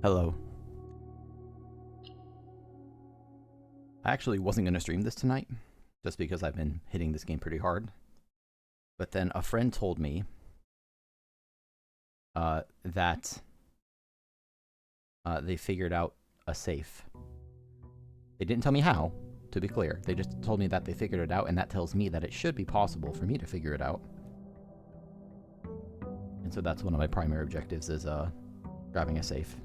Hello. I actually wasn't going to stream this tonight, just because I've been hitting this game pretty hard. But then a friend told me that they figured out a safe. They didn't tell me how, to be clear. They just told me that they figured it out, and that tells me that it should be possible for me to figure it out. And so that's one of my primary objectives, is grabbing a safe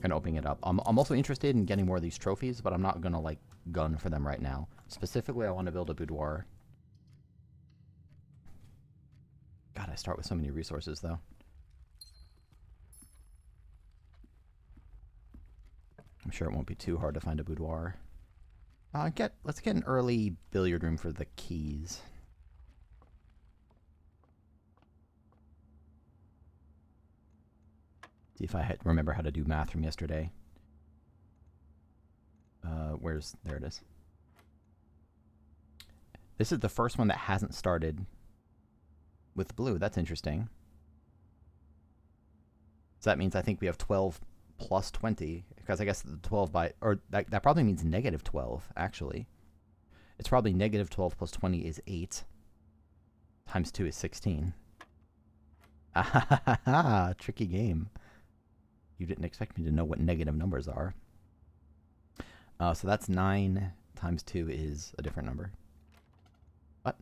and opening it up. I'm also interested in getting more of these trophies, but I'm not gonna like gun for them right now. Specifically, I want to build a boudoir. God, I start with so many resources though. I'm sure it won't be too hard to find a boudoir. Let's get an early billiard room for the keys. See if I remember how to do math from yesterday. There it is. This is the first one that hasn't started with blue. That's interesting. So that means I think we have 12 plus 20, because I guess the 12 by, or that probably means negative 12, actually. It's probably negative 12 plus 20 is 8. Times 2 is 16. Ah, tricky game. You didn't expect me to know what negative numbers are. So that's 9 times 2 is a different number. What?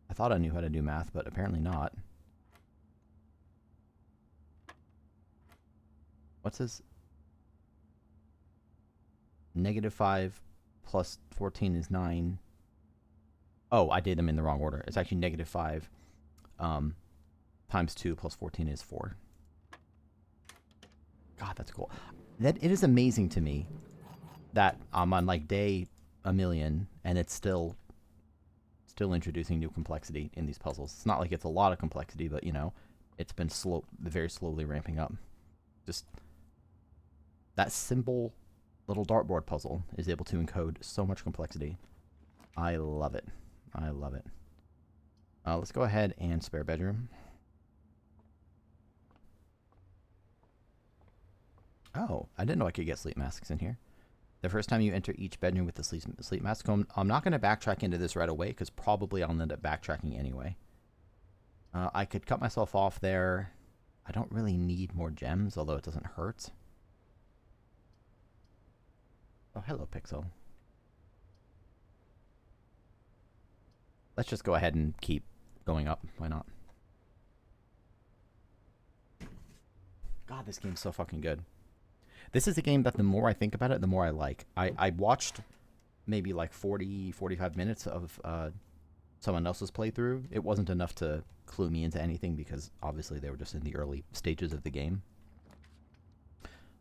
I thought I knew how to do math, but apparently not. What's this? Negative 5 plus 14 is 9. Oh, I did them in the wrong order. It's actually negative 5 times 2 plus 14 is 4. God, that's cool. It is amazing to me that I'm on like day a million and it's still introducing new complexity in these puzzles. It's not like it's a lot of complexity, but you know, it's been very slowly ramping up. Just that simple little dartboard puzzle is able to encode so much complexity. I love it. I love it. Let's go ahead and spare bedroom. Oh, I didn't know I could get sleep masks in here. The first time you enter each bedroom with the sleep mask, I'm not going to backtrack into this right away, because probably I'll end up backtracking anyway. I could cut myself off there. I don't really need more gems, although it doesn't hurt. Oh, hello, Pixel. Let's just go ahead and keep going up. Why not? God, this game's so fucking good. This is a game that the more I think about it, the more I like. I watched maybe like 45 minutes of someone else's playthrough. It wasn't enough to clue me into anything, because obviously they were just in the early stages of the game.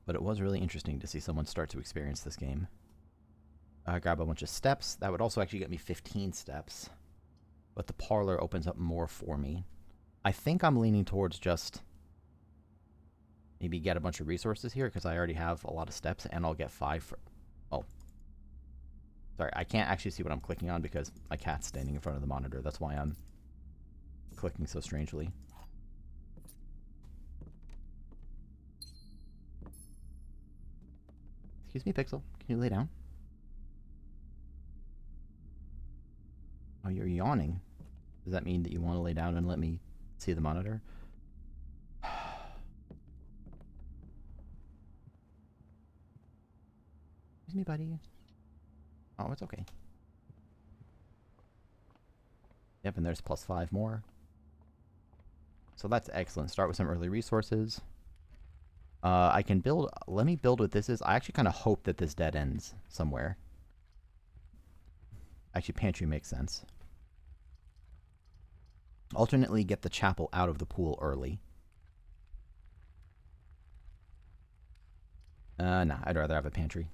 But it was really interesting to see someone start to experience this game. Grab a bunch of steps. That would also actually get me 15 steps. But the parlor opens up more for me. I think I'm leaning towards just maybe get a bunch of resources here, because I already have a lot of steps, and I'll get 5 for... Oh. Sorry, I can't actually see what I'm clicking on because my cat's standing in front of the monitor. That's why I'm clicking so strangely. Excuse me, Pixel. Can you lay down? Oh, you're yawning. Does that mean that you want to lay down and let me see the monitor? Excuse me, buddy. Oh, it's okay. Yep, and there's plus 5 more. So that's excellent. Start with some early resources. I can build... Let me build what this is. I actually kind of hope that this dead ends somewhere. Actually, pantry makes sense. Alternately, get the chapel out of the pool early. Nah, I'd rather have a pantry.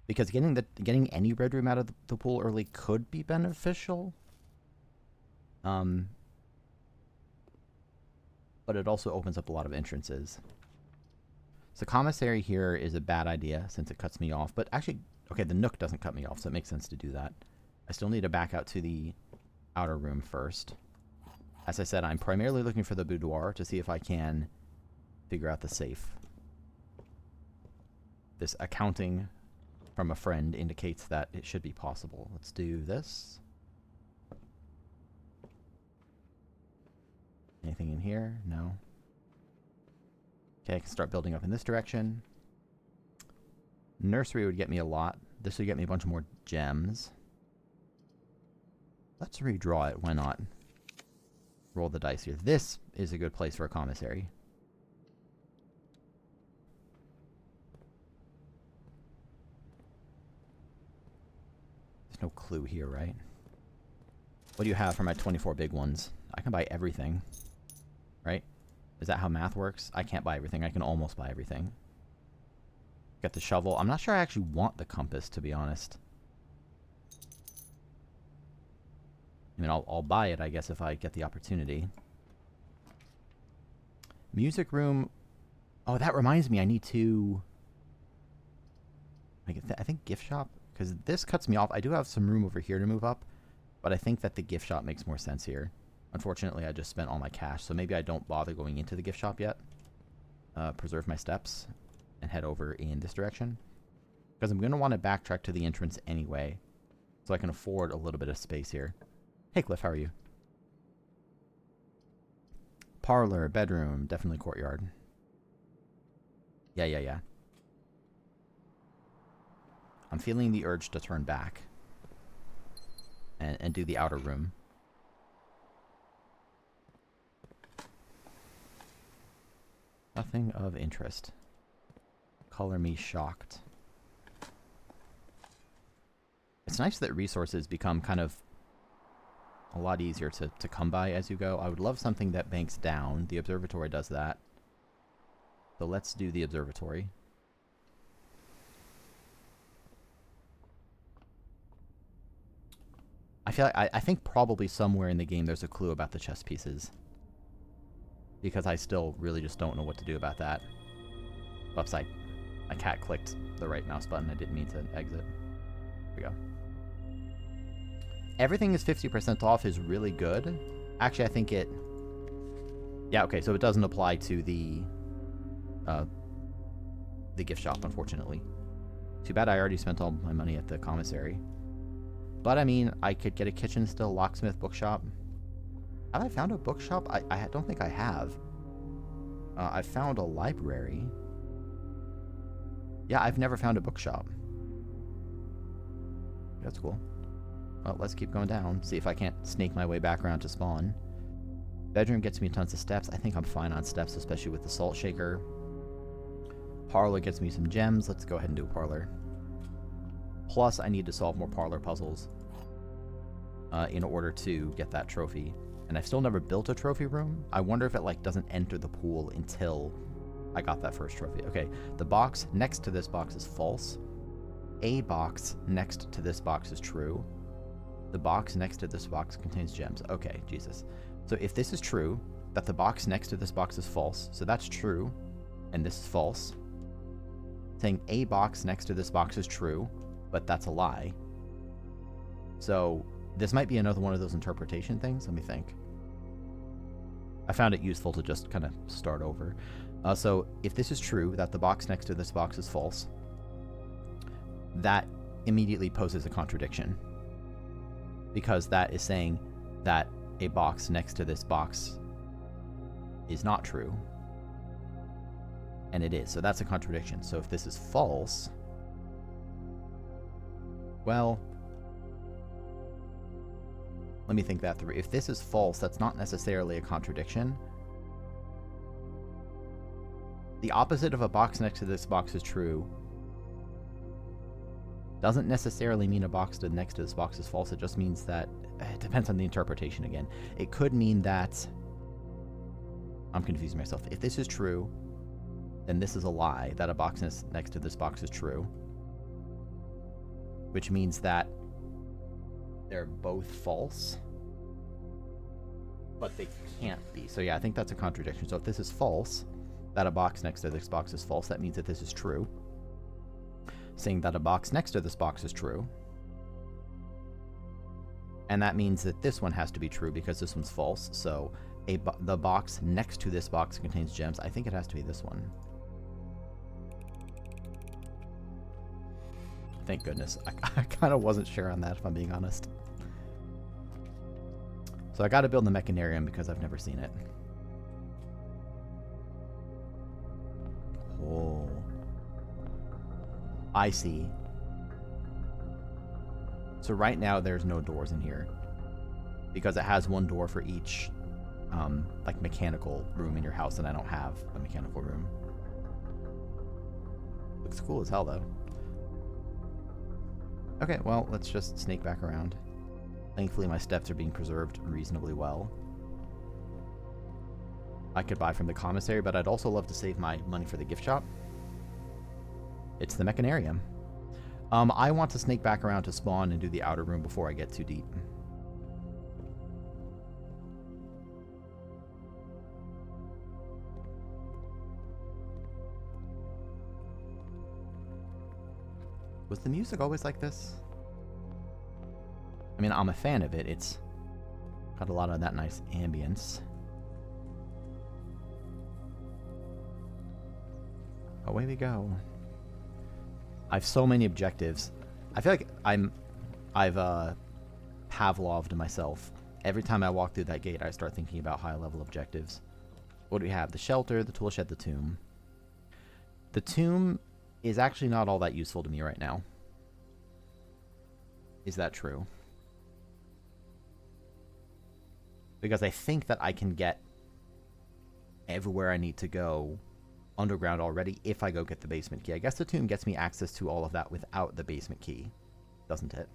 Because getting any red room out of the pool early could be beneficial. But it also opens up a lot of entrances. So commissary here is a bad idea, since it cuts me off. But actually, okay, the nook doesn't cut me off, so it makes sense to do that. I still need to back out to the outer room first. As I said, I'm primarily looking for the boudoir to see if I can figure out the safe. This accounting from a friend indicates that it should be possible. Let's do this. Anything in here? No. Okay, I can start building up in this direction. Nursery would get me a lot. This would get me a bunch more gems. Let's redraw it. Why not? Roll the dice here. This is a good place for a commissary. There's no clue here, right? What do you have for my 24 big ones? I can buy everything. Right? Is that how math works? I can't buy everything. I can almost buy everything. Get the shovel. I'm not sure I actually want the compass, to be honest. I mean, I'll buy it, I guess, if I get the opportunity. Music room. Oh, that reminds me. I need to... I think gift shop. Because this cuts me off. I do have some room over here to move up. But I think that the gift shop makes more sense here. Unfortunately, I just spent all my cash, so maybe I don't bother going into the gift shop yet. Preserve my steps and head over in this direction. Because I'm going to want to backtrack to the entrance anyway, so I can afford a little bit of space here. Hey, Cliff, how are you? Parlor, bedroom, definitely courtyard. Yeah. I'm feeling the urge to turn back and do the outer room. Nothing of interest. Color me shocked. It's nice that resources become kind of a lot easier to come by as you go. I would love something that banks down. The observatory does that. So let's do the observatory. I feel like I think probably somewhere in the game there's a clue about the chess pieces. Because I still really just don't know what to do about that. Oops, my cat clicked the right mouse button. I didn't mean to exit. Here we go. Everything is 50% off is really good. Actually, I think it... Yeah, okay, so it doesn't apply to the gift shop, unfortunately. Too bad I already spent all my money at the commissary. But, I mean, I could get a kitchen still, locksmith, bookshop. Have I found a bookshop? I don't think I have. I found a library. Yeah, I've never found a bookshop. That's cool. Well, let's keep going down. See if I can't snake my way back around to spawn. Bedroom gets me tons of steps. I think I'm fine on steps, especially with the salt shaker. Parlor gets me some gems. Let's go ahead and do a parlor. Plus, I need to solve more parlor puzzles in order to get that trophy. And I've still never built a trophy room. I wonder if it, like, doesn't enter the pool until I got that first trophy. Okay, the box next to this box is false. A box next to this box is true. The box next to this box contains gems. Okay, Jesus. So if this is true, that the box next to this box is false, so that's true, and this is false. Saying a box next to this box is true, but that's a lie. So this might be another one of those interpretation things. Let me think. I found it useful to just kind of start over. So if this is true, that the box next to this box is false, that immediately poses a contradiction. Because that is saying that a box next to this box is not true. And it is. So that's a contradiction. So if this is false, well, let me think that through. If this is false, that's not necessarily a contradiction. The opposite of a box next to this box is true doesn't necessarily mean a box next to this box is false. It just means that it depends on the interpretation again. It could mean that I'm confusing myself. If this is true, then this is a lie, that a box next to this box is true. Which means that they're both false, but they can't be. So yeah, I think that's a contradiction. So if this is false, that a box next to this box is false, that means that this is true. Saying that a box next to this box is true. And that means that this one has to be true because this one's false. So the box next to this box contains gems. I think it has to be this one. Thank goodness. I kind of wasn't sure on that, if I'm being honest. So I got to build the Mechanarium because I've never seen it. Oh. I see. So right now there's no doors in here because it has one door for each like mechanical room in your house, and I don't have a mechanical room. Looks cool as hell though. Okay, well, let's just snake back around. Thankfully my steps are being preserved reasonably well. I could buy from the commissary, but I'd also love to save my money for the gift shop. It's the Mechanarium. I want to snake back around to spawn and do the outer room before I get too deep. Was the music always like this? I mean, I'm a fan of it. It's got a lot of that nice ambience. Away we go. I have so many objectives. I feel like I've Pavloved myself. Every time I walk through that gate, I start thinking about high-level objectives. What do we have? The shelter, the toolshed, the tomb. The tomb is actually not all that useful to me right now. Is that true? Because I think that I can get everywhere I need to go underground already if I go get the basement key. I guess the tomb gets me access to all of that without the basement key, doesn't it?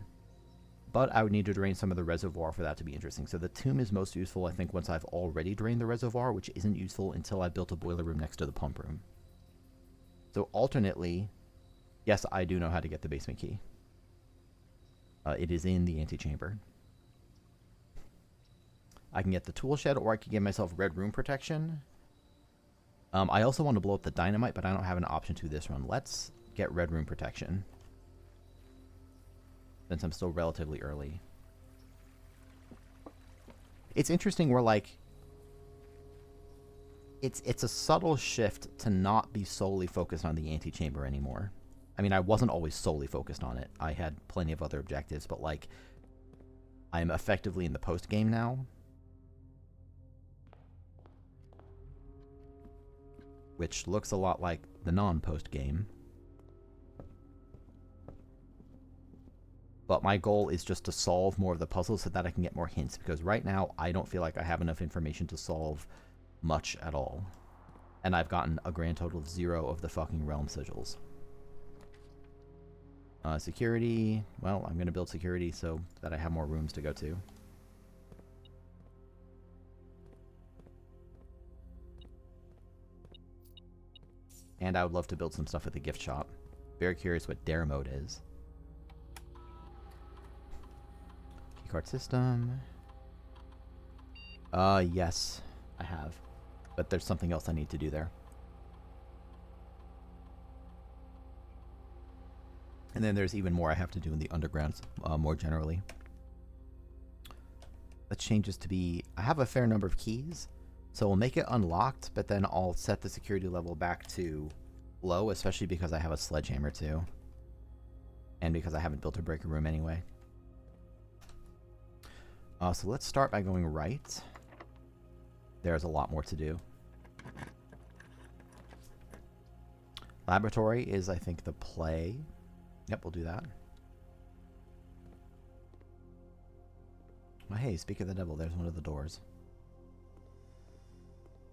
But I would need to drain some of the reservoir for that to be interesting. So the tomb is most useful, I think, once I've already drained the reservoir, which isn't useful until I built a boiler room next to the pump room. So alternately, yes, I do know how to get the basement key. It is in the antechamber. I can get the tool shed, or I could give myself red room protection. I also want to blow up the dynamite, but I don't have an option to this run. Let's get red room protection, since I'm still relatively early. It's interesting, we're like... It's a subtle shift to not be solely focused on the antechamber anymore. I mean, I wasn't always solely focused on it. I had plenty of other objectives, but like, I'm effectively in the post game now. Which looks a lot like the non-post game. But my goal is just to solve more of the puzzles so that I can get more hints, because right now I don't feel like I have enough information to solve much at all. And I've gotten a grand total of 0 of the fucking realm sigils. Security. Well, I'm going to build security so that I have more rooms to go to. And I would love to build some stuff at the gift shop. Very curious what Dare mode is. Keycard system. Yes, I have. But there's something else I need to do there. And then there's even more I have to do in the underground, more generally. That changes to be... I have a fair number of keys, so we'll make it unlocked, but then I'll set the security level back to low, especially because I have a sledgehammer too. And because I haven't built a breaker room anyway. So let's start by going right. There's a lot more to do. Laboratory is, I think, the play. Yep, we'll do that. Oh, hey, speak of the devil, there's one of the doors.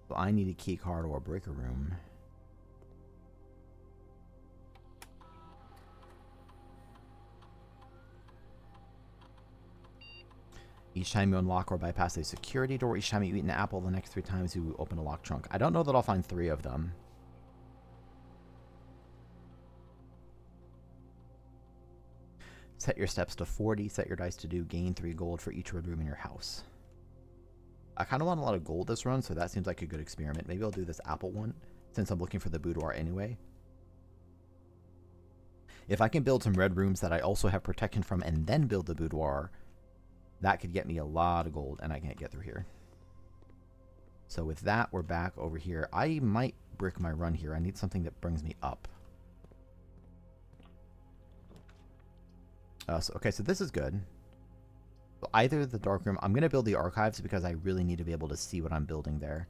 So I need a key card or a breaker room. Each time you unlock or bypass a security door, each time you eat an apple, the next 3 times you open a locked trunk. I don't know that I'll find 3 of them. Set your steps to 40, set your dice to do, gain 3 gold for each red room in your house. I kind of want a lot of gold this run, so that seems like a good experiment. Maybe I'll do this apple one, since I'm looking for the boudoir anyway. If I can build some red rooms that I also have protection from and then build the boudoir, that could get me a lot of gold, and I can't get through here. So with that, we're back over here. I might brick my run here. I need something that brings me up. Okay, so this is good. So either the dark room... I'm going to build the archives because I really need to be able to see what I'm building there.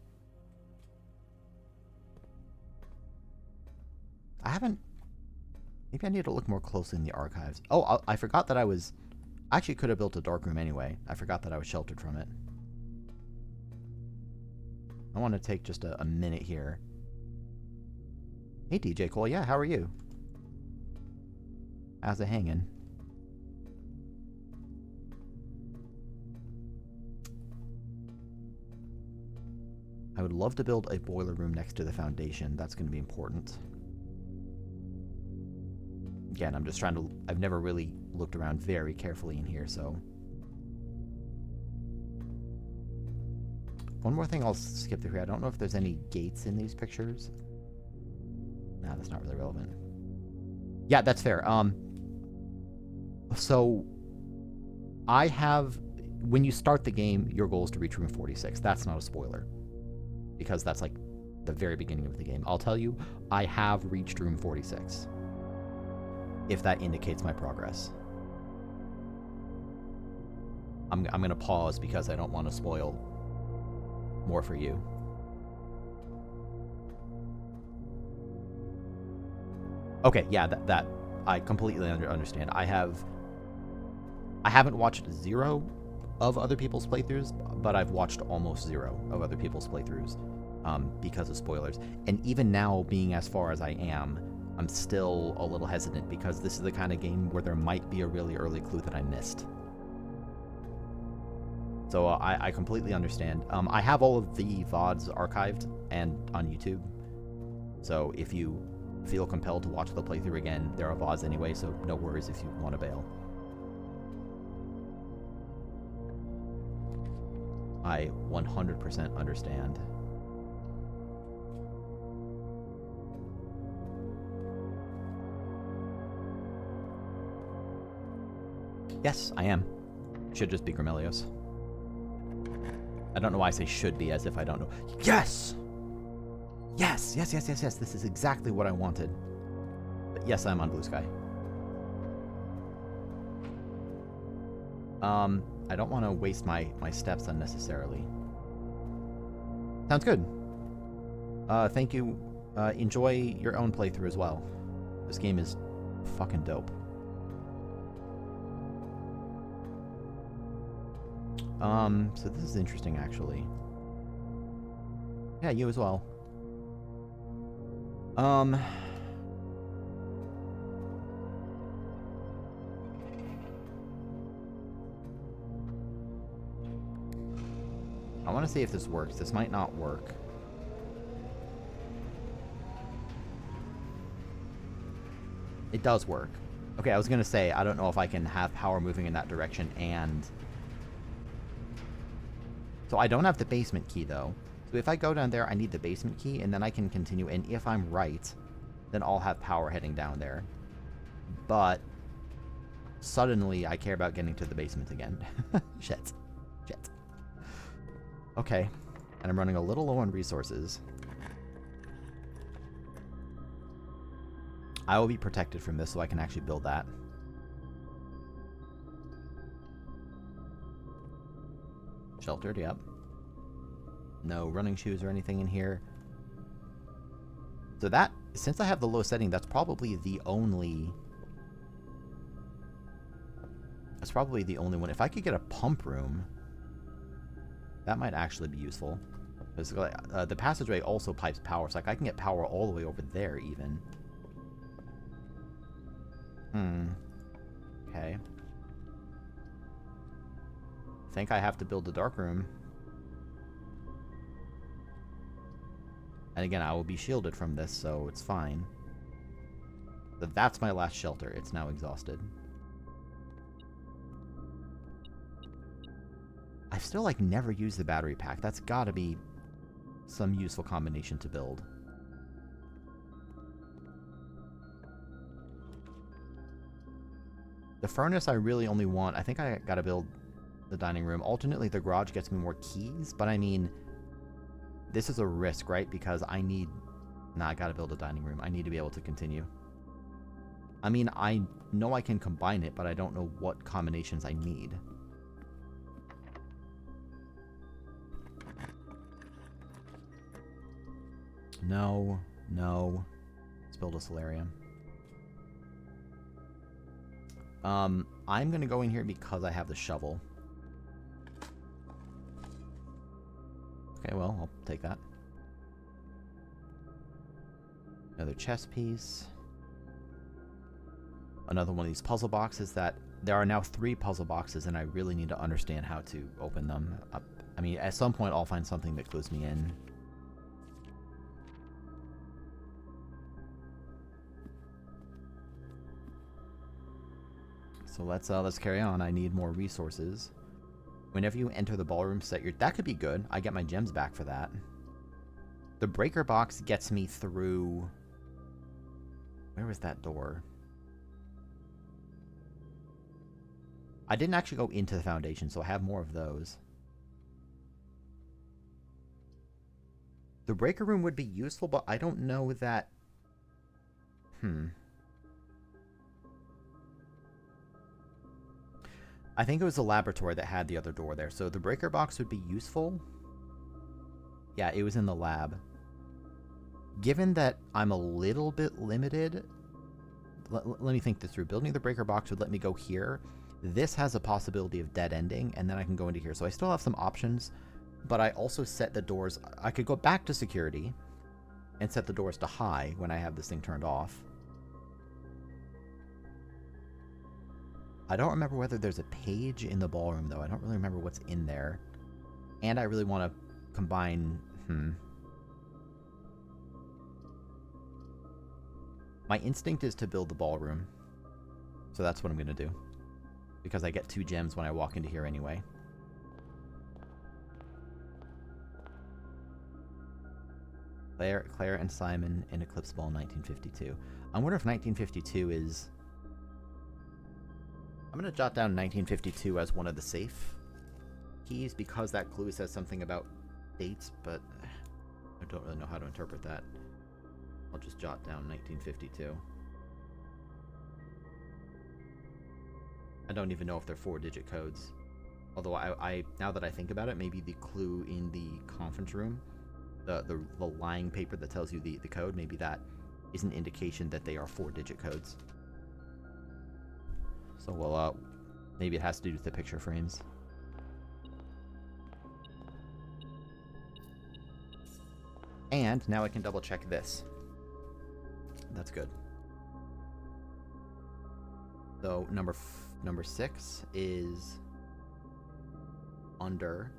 I haven't... Maybe I need to look more closely in the archives. Oh, I forgot that I was... I actually could have built a dark room anyway. I forgot that I was sheltered from it. I want to take just a minute here. Hey, DJ Cole. Yeah, how are you? How's it hanging? I would love to build a boiler room next to the foundation. That's going to be important. Again, I'm just trying to... I've never really looked around very carefully in here, so... One more thing I'll skip through here. I don't know if there's any gates in these pictures. Nah, that's not really relevant. Yeah, that's fair. So... I have... When you start the game, your goal is to reach room 46. That's not a spoiler. Because that's like the very beginning of the game. I'll tell you, I have reached room 46. If that indicates my progress. I'm going to pause because I don't want to spoil more for you. Okay, yeah, that I completely understand. I haven't watched 0 of other people's playthroughs, but I've watched almost 0 of other people's playthroughs because of spoilers. And even now, being as far as I am, I'm still a little hesitant because this is the kind of game where there might be a really early clue that I missed. So I completely understand. I have all of the VODs archived and on YouTube. So if you feel compelled to watch the playthrough again, there are VODs anyway, so no worries if you want to bail. I 100% understand. Yes, I am. Should just be Grimelios. I don't know why I say should be as if I don't know. Yes! Yes, yes, yes, yes, yes. This is exactly what I wanted. But yes, I'm on Blue Sky. I don't want to waste my steps unnecessarily. Sounds good. Thank you. Enjoy your own playthrough as well. This game is fucking dope. So this is interesting, actually. Yeah, you as well. I want to see if this works. This might not work. It does work. Okay, I was going to say, I don't know if I can have power moving in that direction and... So I don't have the basement key, though. So if I go down there, I need the basement key, and then I can continue. And if I'm right, then I'll have power heading down there. But suddenly, I care about getting to the basement again. Shit. Shit. Okay. And I'm running a little low on resources. I will be protected from this, so I can actually build that. Sheltered, yep. No running shoes or anything in here. So that, since I have the low setting, that's probably the only... That's probably the only one. If I could get a pump room, that might actually be useful. Because the passageway also pipes power, so like I can get power all the way over there, even. Okay. I think I have to build a dark room. And again, I will be shielded from this, so it's fine. But that's my last shelter. It's now exhausted. I've still, like, never used the battery pack. That's gotta be some useful combination to build. The furnace I really only want... I think I gotta build the dining room. Alternately, the garage gets me more keys, but I mean... This is a risk, right? Because I need... Nah, I gotta build a dining room. I need to be able to continue. I mean, I know I can combine it, but I don't know what combinations I need. No, no. Let's build a solarium. I'm gonna go in here because I have the shovel. Okay, well, I'll take that. Another chess piece. Another one of these puzzle boxes that... There are now 3 puzzle boxes, and I really need to understand how to open them. I mean, at some point, I'll find something that clues me in. So let's carry on. I need more resources. Whenever you enter the ballroom, set your... That could be good. I get my gems back for that. The breaker box gets me through... Where was that door? I didn't actually go into the foundation, so I have more of those. The breaker room would be useful, but I don't know that... I think it was the laboratory that had the other door there, so the breaker box would be useful. Yeah, it was in the lab. Given that I'm a little bit limited... Let me think this through. Building the breaker box would let me go here. This has a possibility of dead ending, and then I can go into here. So I still have some options, but I also set the doors... I could go back to security and set the doors to high when I have this thing turned off. I don't remember whether there's a page in the ballroom, though. I don't really remember what's in there. And I really want to combine... My instinct is to build the ballroom. So that's what I'm going to do. Because I get 2 gems when I walk into here anyway. Claire and Simon in Eclipse Ball 1952. I wonder if 1952 is... I'm going to jot down 1952 as one of the safe keys because that clue says something about dates, but I don't really know how to interpret that. I'll just jot down 1952. I don't even know if they're 4-digit codes. Although I now that I think about it, maybe the clue in the conference room, the lying paper that tells you the code, maybe that is an indication that they are 4-digit codes. So we'll, maybe it has to do with the picture frames. And now I can double check this. That's good. So number 6 is under.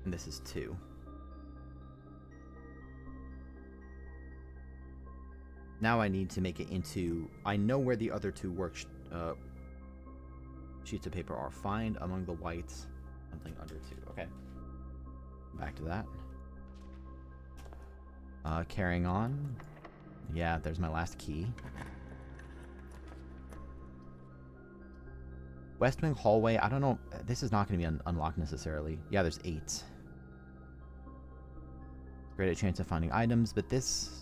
And this is 2. Now I need to make it into... I know where the other 2 sheets of paper are. Find among the whites something under 2. Okay. Back to that. Carrying on. Yeah, there's my last key. West Wing hallway. I don't know. This is not going to be unlocked necessarily. Yeah, there's 8. Greater chance of finding items, but this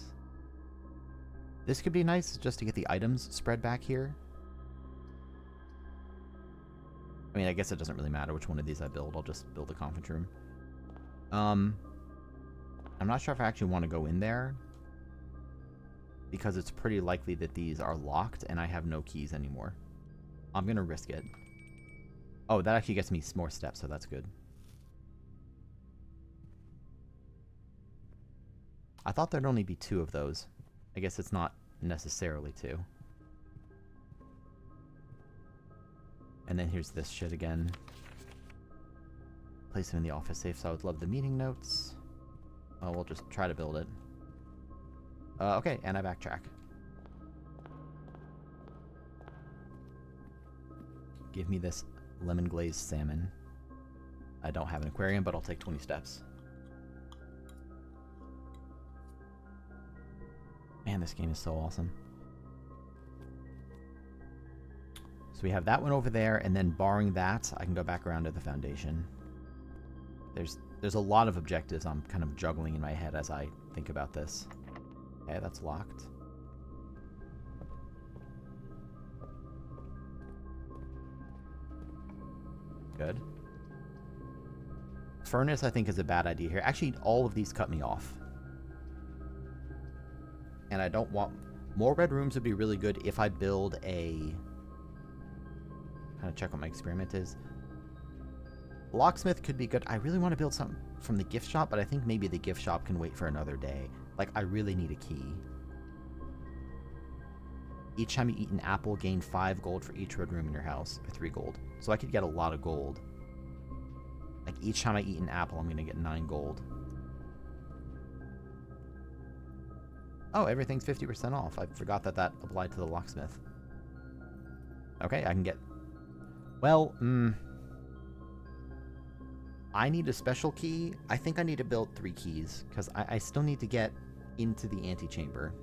could be nice just to get the items spread back here. I mean, I guess it doesn't really matter which one of these I build. I'll just build a conference room. I'm not sure if I actually want to go in there, because it's pretty likely that these are locked and I have no keys anymore. I'm going to risk it. Oh, that actually gets me more steps, so that's good. I thought there'd only be 2 of those. I guess it's not necessarily 2. And then here's this shit again. Place them in the office safe, so I would love the meeting notes. Oh, we'll just try to build it. Okay, and I backtrack. Give me this lemon glazed salmon. I don't have an aquarium, but I'll take 20 steps. Man, this game is so awesome. So we have that one over there, and then barring that, I can go back around to the foundation. There's a lot of objectives I'm kind of juggling in my head as I think about this. Okay, that's locked. Good. Furnace, I think, is a bad idea here. Actually, all of these cut me off. And I don't want... More red rooms would be really good if I build a... Kind of check what my experiment is. Locksmith could be good. I really want to build something from the gift shop, but I think maybe the gift shop can wait for another day. Like, I really need a key. Each time you eat an apple, gain 5 gold for each red room in your house. Or 3 gold. So I could get a lot of gold. Like, each time I eat an apple, I'm going to get 9 gold. Oh, everything's 50% off. I forgot that that applied to the locksmith. Okay, I can get... Well, I need a special key. I think I need to build 3 keys, because I still need to get into the antechamber.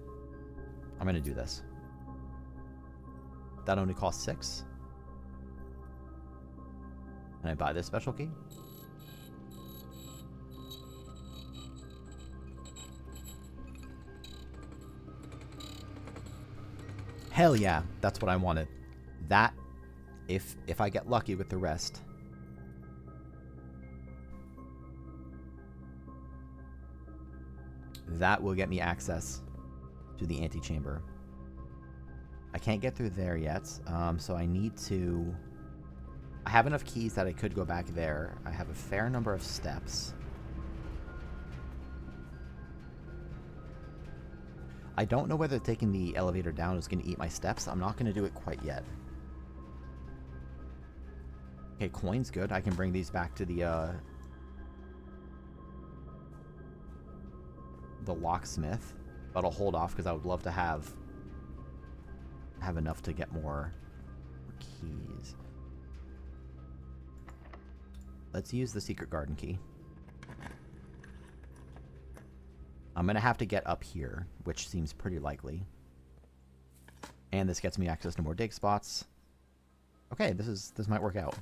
I'm going to do this. That only costs 6. Can I buy this special key? Hell yeah, that's what I wanted. That, if I get lucky with the rest. That will get me access to the antechamber. I can't get through there yet, so I need to... I have enough keys that I could go back there. I have a fair number of steps. I don't know whether taking the elevator down is going to eat my steps. I'm not going to do it quite yet. Okay, coin's good. I can bring these back to the locksmith. But I'll hold off because I would love to have enough to get more keys. Let's use the secret garden key. I'm going to have to get up here, which seems pretty likely. And this gets me access to more dig spots. Okay, this might work out.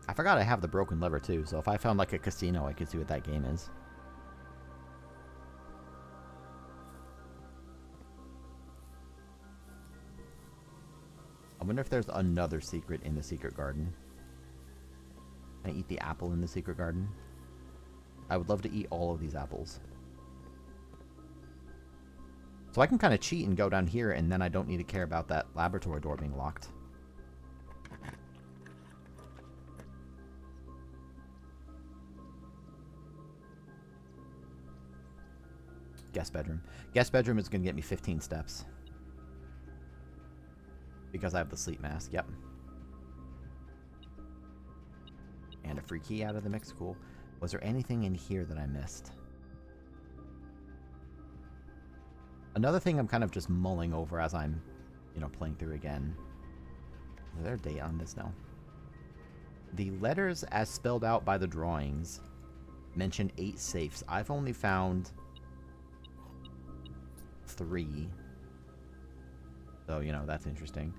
I forgot I have the broken lever too, so if I found like a casino, I could see what that game is. I wonder if there's another secret in the secret garden. Can I eat the apple in the secret garden? I would love to eat all of these apples. So I can kind of cheat and go down here, and then I don't need to care about that laboratory door being locked. Guest bedroom. Guest bedroom is going to get me 15 steps. Because I have the sleep mask, yep. And a free key out of the mix, cool. Was there anything in here that I missed? Another thing I'm kind of just mulling over as I'm, playing through again. Is there a date on this now? The letters as spelled out by the drawings mention 8 safes. I've only found 3. So, that's interesting.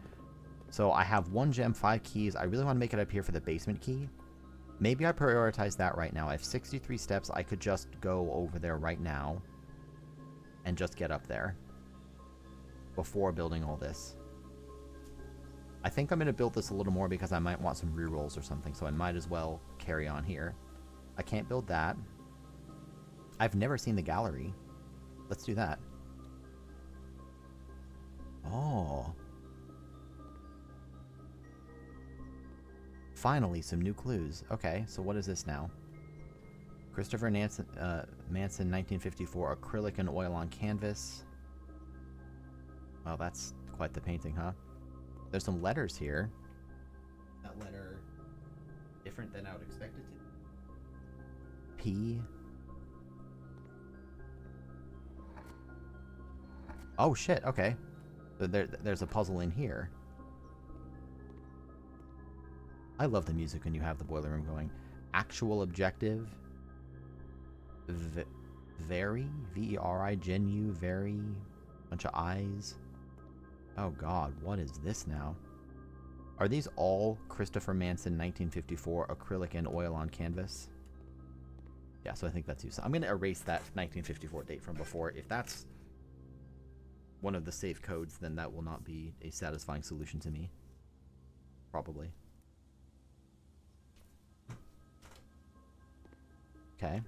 So I have 1 gem, 5 keys. I really want to make it up here for the basement key. Maybe I prioritize that right now. I have 63 steps. I could just go over there right now and just get up there before building all this. I think I'm going to build this a little more because I might want some rerolls or something, so I might as well carry on here. I can't build that. I've never seen the gallery. Let's do that. Oh. Finally, some new clues. Okay, so what is this now? Christopher Manson, 1954, acrylic and oil on canvas. Well, that's quite the painting, huh? There's some letters here. That letter different than I would expect it to. P. Oh shit, okay. There's a puzzle in here. I love the music when you have the boiler room going. Actual objective. Very? V-E-R-I, Genu, very. Bunch of eyes. Oh god, what is this now? Are these all Christopher Manson 1954 acrylic and oil on canvas? Yeah, so I think that's used. I'm going to erase that 1954 date from before. If that's one of the safe codes, then that will not be a satisfying solution to me. Probably. Okay.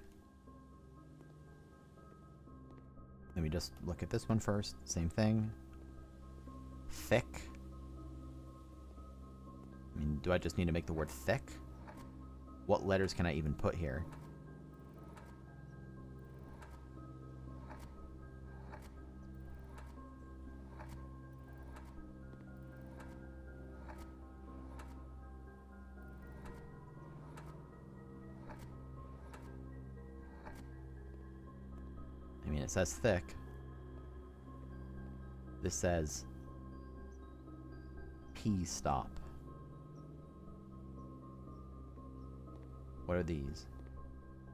Let me just look at this one first. Same thing. Thick. I mean, do I just need to make the word thick? What letters can I even put here? I mean, it says thick. This says P stop. What are these?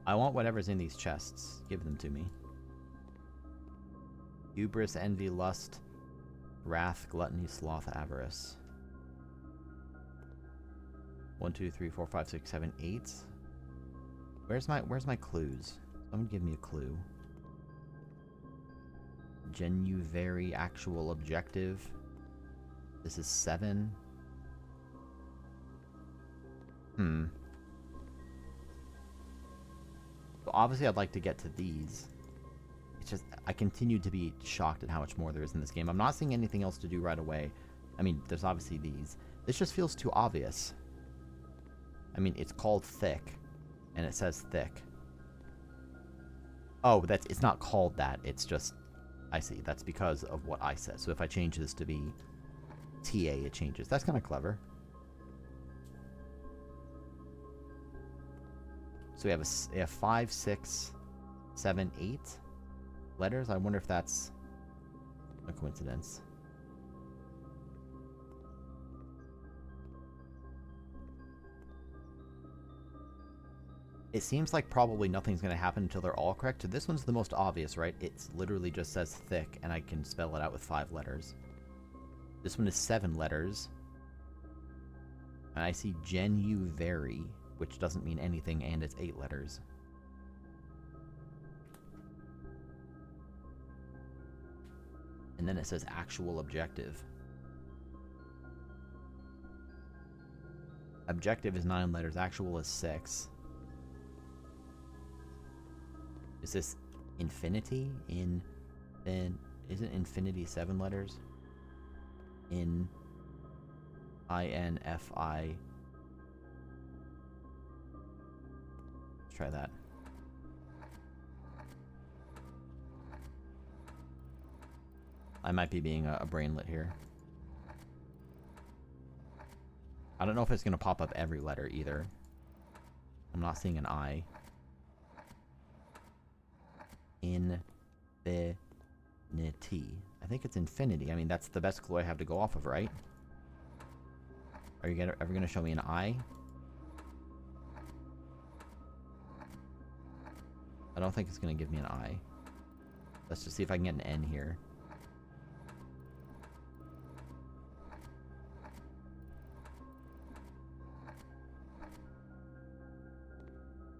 I want whatever's in these chests. Give them to me. Hubris, envy, lust, wrath, gluttony, sloth, avarice. 1, 2, 3, 4, 5, 6, 7, 8. Where's my clues? Someone give me a clue. Genu, very, actual, objective. This is 7. So obviously I'd like to get to these. It's just, I continue to be shocked at how much more there is in this game. I'm not seeing anything else to do right away. I mean, there's obviously these. This just feels too obvious. I mean, it's called thick, and it says thick. Oh, it's not called that. It's just, I see. That's because of what I said. So if I change this to be TA, it changes. That's kind of clever. So we have 5, 6, 7, 8 letters. I wonder if that's a coincidence. It seems like probably nothing's going to happen until they're all correct. So this one's the most obvious, right? It literally just says thick, and I can spell it out with 5 letters. This one is 7 letters. And I see Genu, very, which doesn't mean anything, and it's 8 letters. And then it says actual objective. Objective is 9 letters, actual is 6. Is this infinity? Isn't infinity 7 letters? I-N-F-I. Let's try that. I might be being a brainlet here. I don't know if it's going to pop up every letter either. I'm not seeing an I. Infinity. I think it's infinity. I mean, that's the best clue I have to go off of, right? Are you ever going to show me an I? I don't think it's going to give me an I. Let's just see if I can get an N here.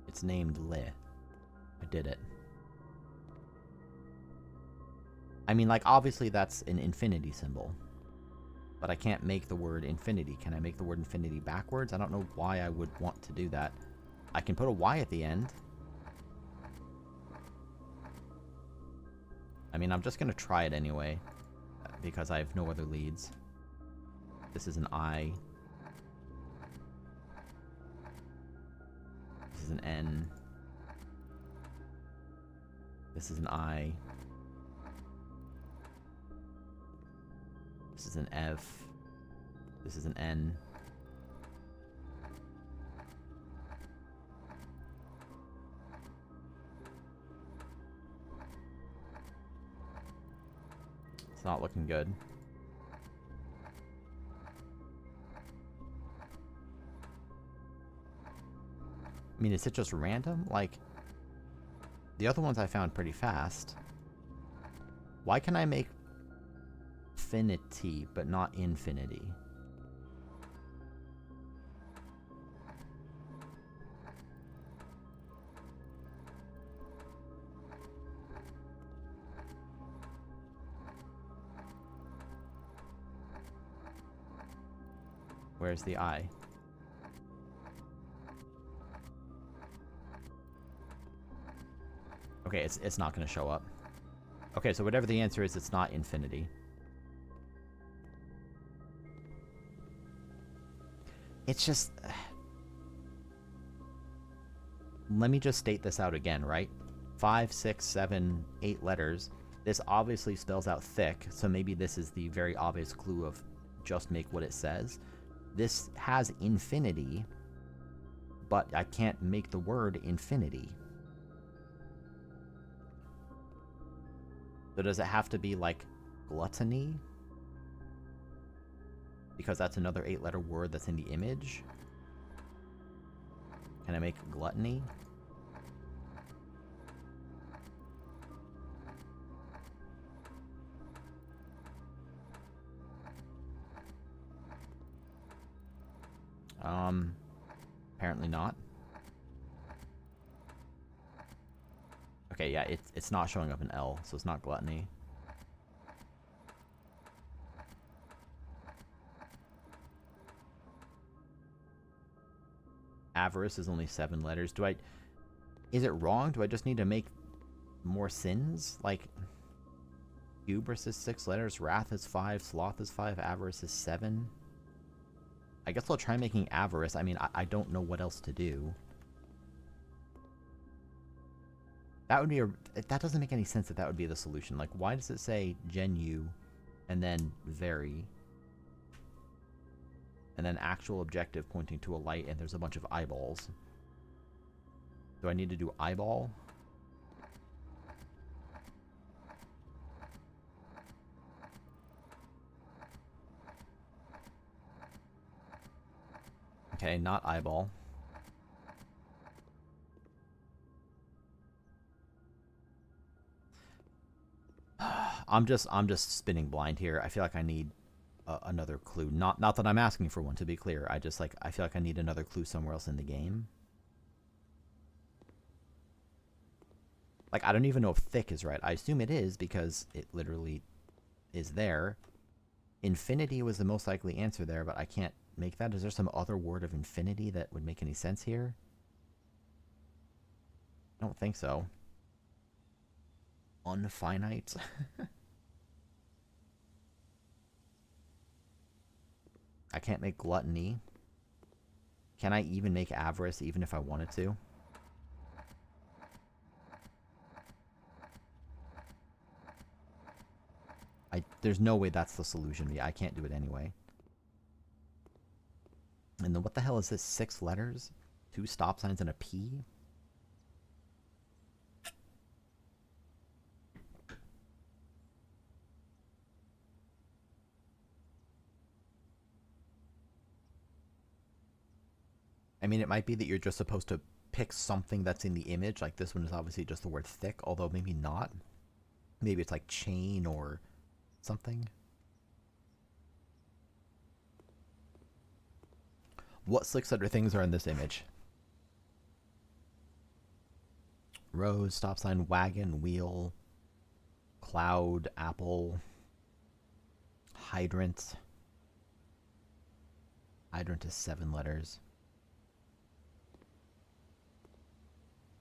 It's named Le. I did it. I mean, like, obviously that's an infinity symbol. But I can't make the word infinity. Can I make the word infinity backwards? I don't know why I would want to do that. I can put a Y at the end. I mean, I'm just going to try it anyway. Because I have no other leads. This is an I. This is an N. This is an I. This is an F. This is an N. It's not looking good. I mean, is it just random? Like, the other ones I found pretty fast. Why can I make finity, but not infinity? Where's the I? Okay, it's not going to show up. Okay, so whatever the answer is, it's not infinity. It's just... Let me just state this out again, right? 5, 6, 7, 8 letters. This obviously spells out thick, so maybe this is the very obvious clue of just make what it says. This has infinity, but I can't make the word infinity. So does it have to be like gluttony? Because that's another 8-letter word that's in the image. Can I make gluttony? Apparently not. Okay, yeah, it's not showing up in L, so it's not gluttony. Avarice is only 7 letters. Is it wrong? Do I just need to make more sins? Like, hubris is 6 letters, wrath is 5, sloth is 5, avarice is 7. I guess I'll try making avarice. I mean, I don't know what else to do. That would be that doesn't make any sense that would be the solution. Like, why does it say genu and then very? And then actual objective pointing to a light and there's a bunch of eyeballs. Do I need to do eyeball? Okay, not eyeball. I'm just spinning blind here. I feel like I need another clue. Not that I'm asking for one, to be clear. I feel like I need another clue somewhere else in the game. Like, I don't even know if thick is right. I assume it is because it literally is there. Infinity was the most likely answer there, but I can't make that. Is there some other word of infinity that would make any sense here? I don't think so. Unfinite? I can't make gluttony. Can I even make avarice even if I wanted to? There's no way that's the solution. Yeah, I can't do it anyway. And then what the hell is this? 6 letters? 2 stop signs and a P? I mean, it might be that you're just supposed to pick something that's in the image. Like, this one is obviously just the word thick, although maybe not. Maybe it's like chain or something. What 6-letter things are in this image? Rose, stop sign, wagon, wheel, cloud, apple, hydrant. Hydrant is 7 letters.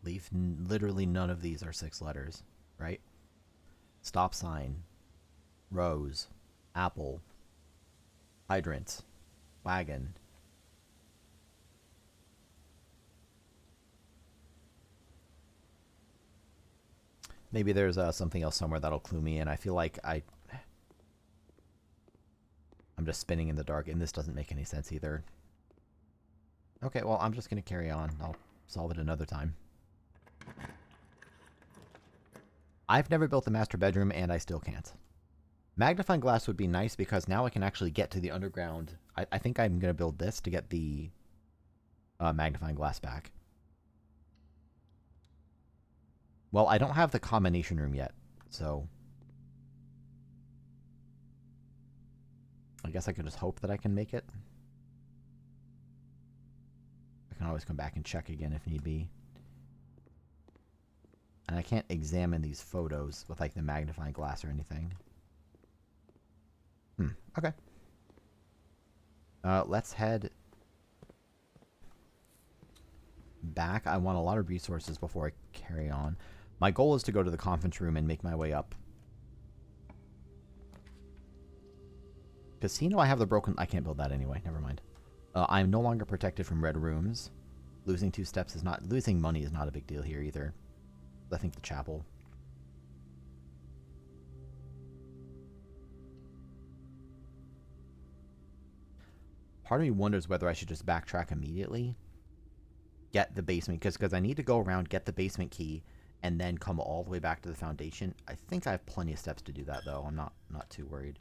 Leaf, literally none of these are 6 letters, right? Stop sign, rose, apple, hydrant, wagon. Maybe there's something else somewhere that'll clue me in. I feel like I'm just spinning in the dark, and this doesn't make any sense either. Okay, well, I'm just going to carry on. I'll solve it another time. I've never built a master bedroom, and I still can't. Magnifying glass would be nice because now I can actually get to the underground. I think I'm going to build this to get the magnifying glass back. Well, I don't have the combination room yet, so I guess I could just hope that I can make it. I can always come back and check again if need be. And I can't examine these photos with like the magnifying glass or anything. Okay. Let's head back. I want a lot of resources before I carry on. My goal is to go to the conference room and make my way up. Casino, I have the broken... I can't build that anyway. Never mind. I'm no longer protected from red rooms. Losing 2 steps is not... Losing money is not a big deal here either. I think the chapel. Part of me wonders whether I should just backtrack immediately. Get the basement, because I need to go around, get the basement key, and then come all the way back to the foundation. I think I have plenty of steps to do that, though. I'm not too worried.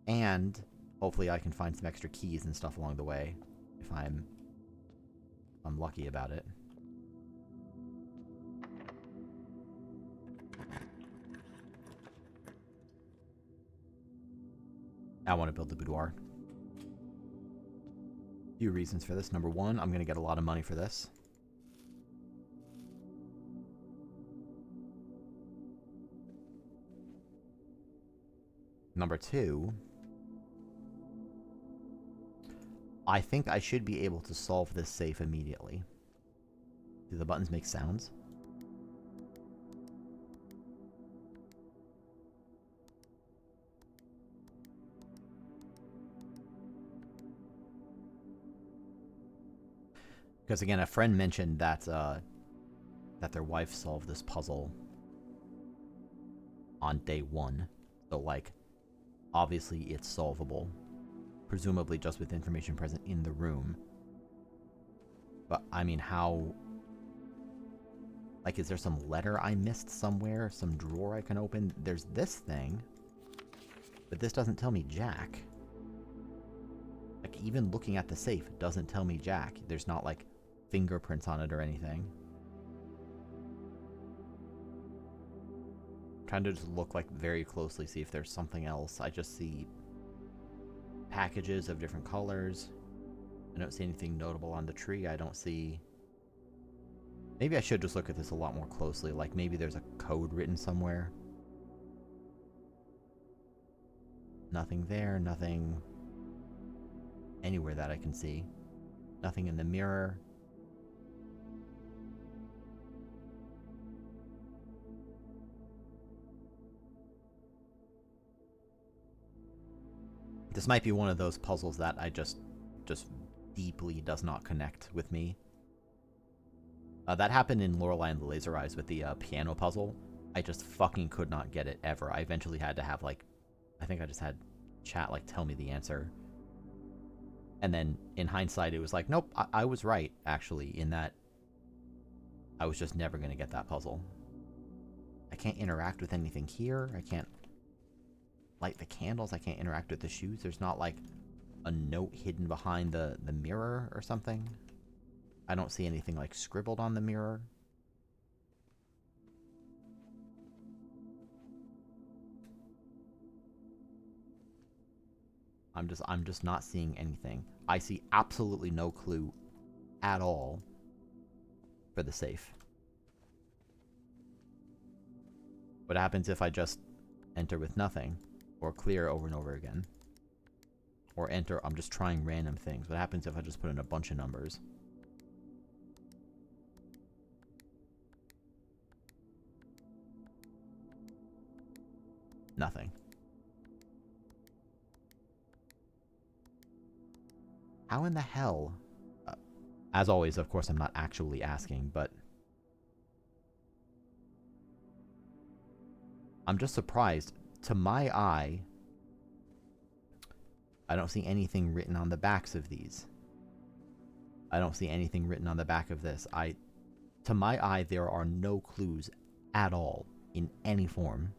And hopefully I can find some extra keys and stuff along the way if I'm lucky about it. I want to build the boudoir. Few reasons for this. Number one, I'm going to get a lot of money for this. Number two, I think I should be able to solve this safe immediately. Do the buttons make sounds? Because again, a friend mentioned that that their wife solved this puzzle on day 1. So like, obviously it's solvable. Presumably just with information present in the room. But I mean, how... Like, is there some letter I missed somewhere? Some drawer I can open? There's this thing. But this doesn't tell me jack. Like, even looking at the safe doesn't tell me jack. There's not like fingerprints on it or anything. I'm trying to just look like very closely, see if there's something else. I just see packages of different colors. I don't see anything notable on the tree. I don't see... Maybe I should just look at this a lot more closely. Like maybe there's a code written somewhere. Nothing there, nothing anywhere that I can see. Nothing in the mirror. This might be one of those puzzles that I just deeply does not connect with me. That happened in Lorelei and the Laser Eyes with the piano puzzle. I just fucking could not get it ever. I eventually had to have like, I think I just had chat like tell me the answer. And then in hindsight, it was like, nope, I was right actually in that I was just never going to get that puzzle. I can't interact with anything here. I can't light the candles. I can't interact with the shoes. There's not like a note hidden behind the mirror or something. I don't see anything like scribbled on the mirror. I'm just not seeing anything. I see absolutely no clue at all for the safe. What happens if I just enter with nothing? Or clear over and over again? Or enter, I'm just trying random things. What happens if I just put in a bunch of numbers? Nothing. How in the hell? As always, of course, I'm not actually asking, but I'm just surprised. To my eye, I don't see anything written on the backs of these. I don't see anything written on the back of this. To my eye, there are no clues at all in any form.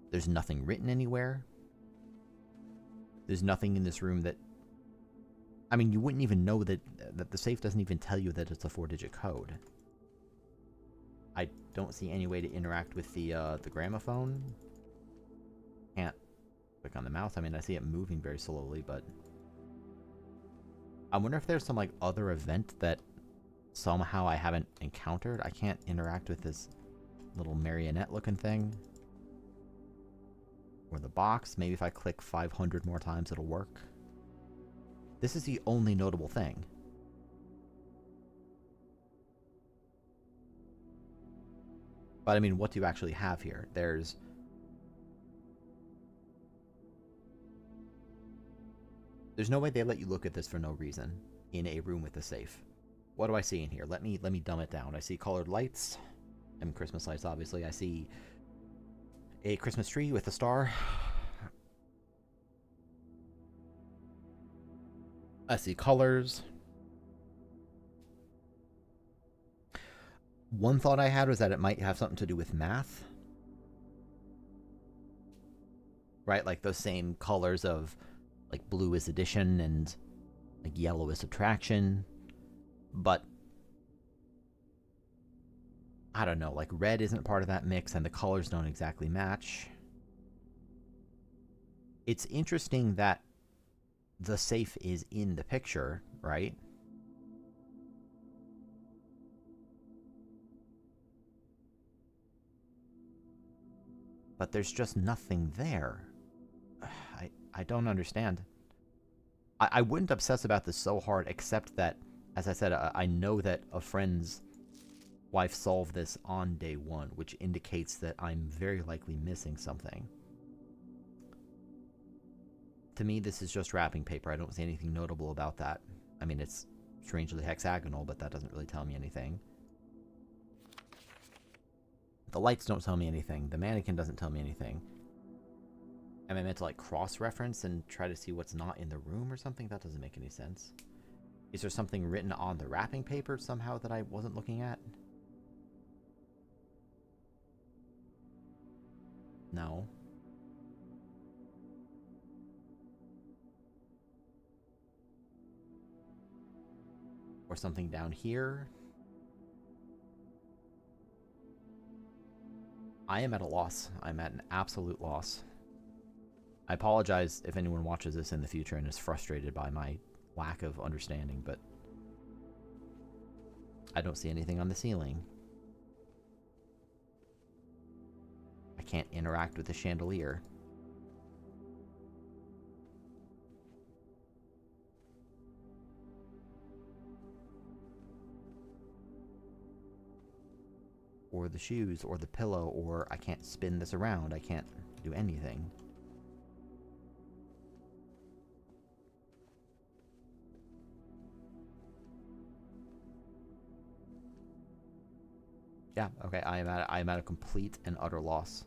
There's nothing written anywhere. There's nothing in this room that... I mean, you wouldn't even know that the safe doesn't even tell you that it's a 4-digit code. I don't see any way to interact with the gramophone. Can't click on the mouse. I mean, I see it moving very slowly, but I wonder if there's some like other event that somehow I haven't encountered. I can't interact with this little marionette looking thing. Or the box. Maybe if I click 500 more times it'll work. This is the only notable thing. But I mean, what do you actually have here? There's no way they let you look at this for no reason in a room with a safe. What do I see in here? Let me dumb it down. I see colored lights. I mean, Christmas lights, obviously. I see a Christmas tree with a star. I see colors. One thought I had was that it might have something to do with math. Right? Like those same colors of like blue is addition and like yellow is subtraction. But I don't know, like red isn't part of that mix and the colors don't exactly match. It's interesting that the safe is in the picture, right? But there's just nothing there. I don't understand. I wouldn't obsess about this so hard, except that, as I said, I know that a friend's wife solved this on day one, which indicates that I'm very likely missing something. To me, this is just wrapping paper. I don't see anything notable about that. I mean, it's strangely hexagonal, but that doesn't really tell me anything. The lights don't tell me anything. The mannequin doesn't tell me anything. Am I meant to like cross-reference and try to see what's not in the room or something? That doesn't make any sense. Is there something written on the wrapping paper somehow that I wasn't looking at? No. Or something down here? I am at a loss. I'm at an absolute loss. I apologize if anyone watches this in the future and is frustrated by my lack of understanding, but I don't see anything on the ceiling. I can't interact with the chandelier. Or the shoes, or the pillow, or I can't spin this around. I can't do anything. Yeah, okay, I am at a complete and utter loss.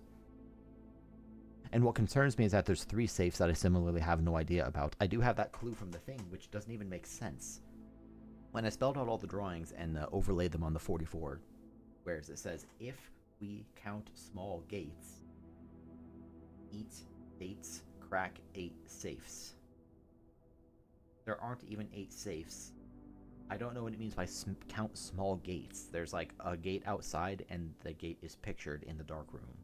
And what concerns me is that there's 3 safes that I similarly have no idea about. I do have that clue from the thing, which doesn't even make sense. When I spelled out all the drawings and overlaid them on the 44 squares, it says, if we count small gates, eat dates, crack 8 safes. There aren't even 8 safes. I don't know what it means by count small gates. There's like a gate outside and the gate is pictured in the dark room.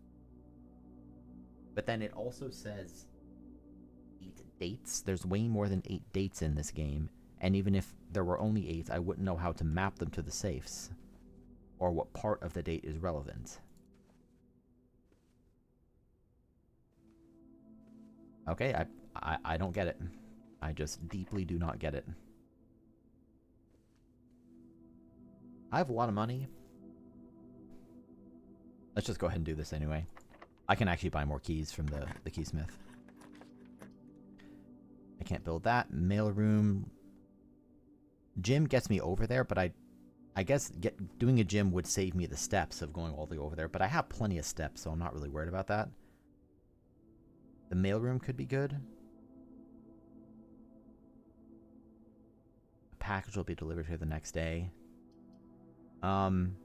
But then it also says 8 dates. There's way more than 8 dates in this game. And even if there were only 8, I wouldn't know how to map them to the safes. Or what part of the date is relevant. Okay, I don't get it. I just deeply do not get it. I have a lot of money. Let's just go ahead and do this anyway. I can actually buy more keys from the keysmith. I can't build that. Mailroom. Gym gets me over there, but I guess doing a gym would save me the steps of going all the way over there. But I have plenty of steps, so I'm not really worried about that. The mailroom could be good. A package will be delivered here the next day. I'm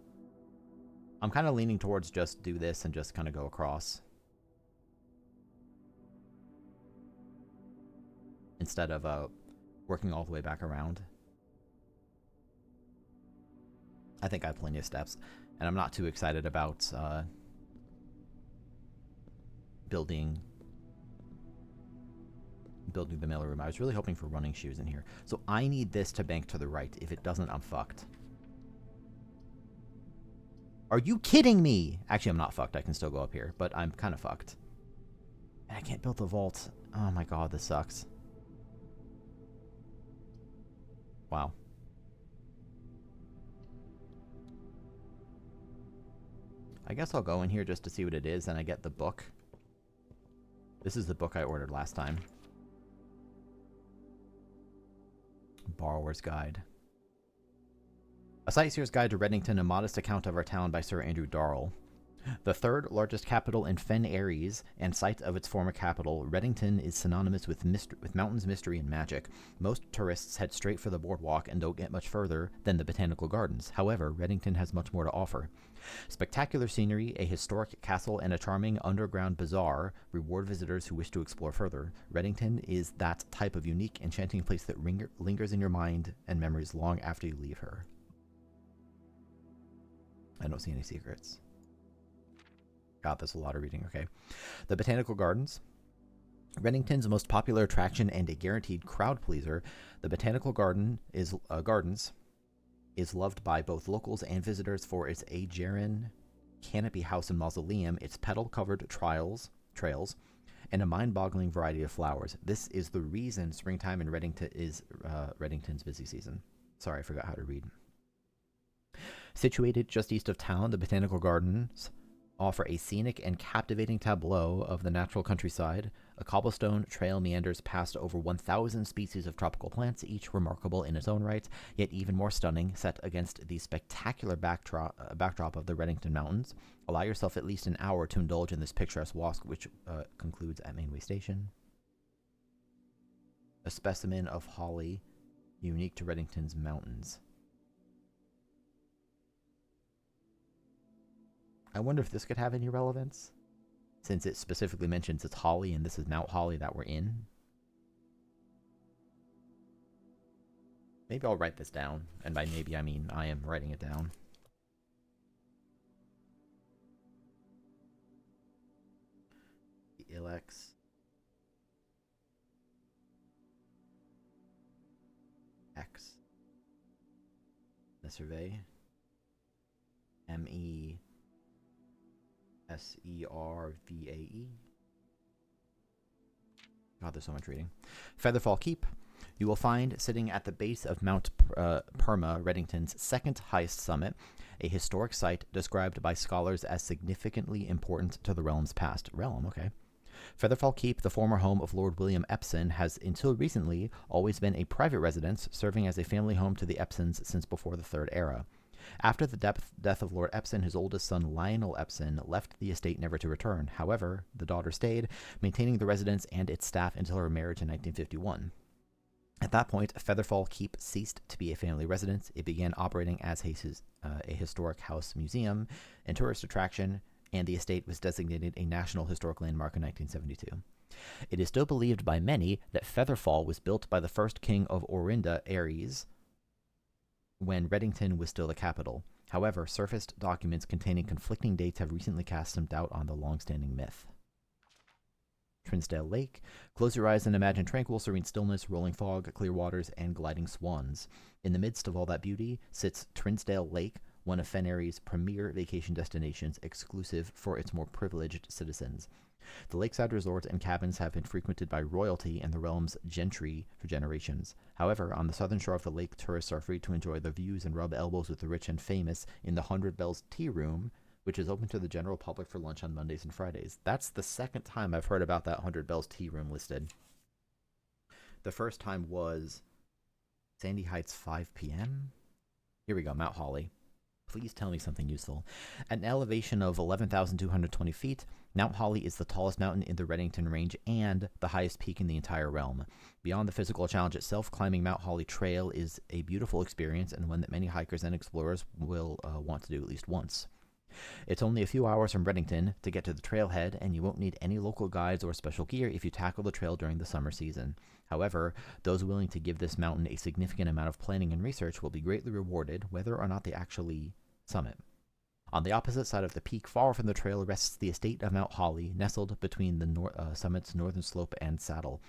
kind of leaning towards just do this and just kind of go across. Instead of working all the way back around. I think I have plenty of steps. And I'm not too excited about building the mail room. I was really hoping for running shoes in here. So I need this to bank to the right. If it doesn't, I'm fucked. Are you kidding me? Actually, I'm not fucked. I can still go up here, but I'm kind of fucked. And I can't build the vault. Oh my god, this sucks. Wow. I guess I'll go in here just to see what it is, and I get the book. This is the book I ordered last time. Borrower's Guide. A Sightseer's Guide to Reddington, a modest account of our town by Sir Andrew Darrell. The third largest capital in Fen Aries and site of its former capital, Reddington is synonymous with mountains, mystery, and magic. Most tourists head straight for the boardwalk and don't get much further than the Botanical Gardens. However, Reddington has much more to offer. Spectacular scenery, a historic castle, and a charming underground bazaar reward visitors who wish to explore further. Reddington is that type of unique, enchanting place that lingers in your mind and memories long after you leave her. I don't see any secrets. God, that's a lot of reading. Okay. The Botanical Gardens. Reddington's most popular attraction and a guaranteed crowd pleaser, the Botanical Gardens is loved by both locals and visitors for its Aegeran canopy house and mausoleum, its petal-covered trails, and a mind-boggling variety of flowers. This is the reason springtime in Reddington is Reddington's busy season. Sorry, I forgot how to read. Situated just east of town, the Botanical Gardens offer a scenic and captivating tableau of the natural countryside. A cobblestone trail meanders past over 1,000 species of tropical plants, each remarkable in its own right, yet even more stunning, set against the spectacular backdrop of the Reddington Mountains. Allow yourself at least an hour to indulge in this picturesque walk, which concludes at Mainway Station. A specimen of holly unique to Reddington's mountains. I wonder if this could have any relevance, since it specifically mentions it's Holly, and this is Mount Holly that we're in. Maybe I'll write this down, and by maybe I mean I am writing it down. The Ilex. X. The survey. M-E. S-E-R-V-A-E. God, there's so much reading. Featherfall Keep. You will find, sitting at the base of Mount Perma, Reddington's second highest summit, a historic site described by scholars as significantly important to the realm's past. Realm, okay. Featherfall Keep, the former home of Lord William Epson, has until recently always been a private residence, serving as a family home to the Epsons since before the Third Era. After the death of Lord Epson, his oldest son Lionel Epson left the estate never to return. However, the daughter stayed, maintaining the residence and its staff until her marriage in 1951. At that point, Featherfall Keep ceased to be a family residence. It began operating as a historic house museum and tourist attraction, and the estate was designated a National Historic Landmark in 1972. It is still believed by many that Featherfall was built by the first king of Orinda, Ares, when Reddington was still the capital. However, surfaced documents containing conflicting dates have recently cast some doubt on the long-standing myth. Trinsdale Lake. Close your eyes and imagine tranquil, serene stillness, rolling fog, clear waters, and gliding swans. In the midst of all that beauty sits Trinsdale Lake, one of Fen Aries' premier vacation destinations, exclusive for its more privileged citizens. The lakeside resorts and cabins have been frequented by royalty and the realm's gentry for generations. However, on the southern shore of the lake, tourists are free to enjoy the views and rub elbows with the rich and famous in the 100 Bells Tea Room, which is open to the general public for lunch on Mondays and Fridays. That's the second time I've heard about that 100 Bells Tea Room listed. The first time was Sandy Heights 5 p.m.? Here we go, Mount Holly. Please tell me something useful. At an elevation of 11,220 feet, Mount Holly is the tallest mountain in the Reddington Range and the highest peak in the entire realm. Beyond the physical challenge itself, climbing Mount Holly Trail is a beautiful experience and one that many hikers and explorers will want to do at least once. It's only a few hours from Reddington to get to the trailhead, and you won't need any local guides or special gear if you tackle the trail during the summer season. However, those willing to give this mountain a significant amount of planning and research will be greatly rewarded, whether or not they actually summit. On the opposite side of the peak, far from the trail, rests the estate of Mount Holly, nestled between the summit's northern slope and saddle.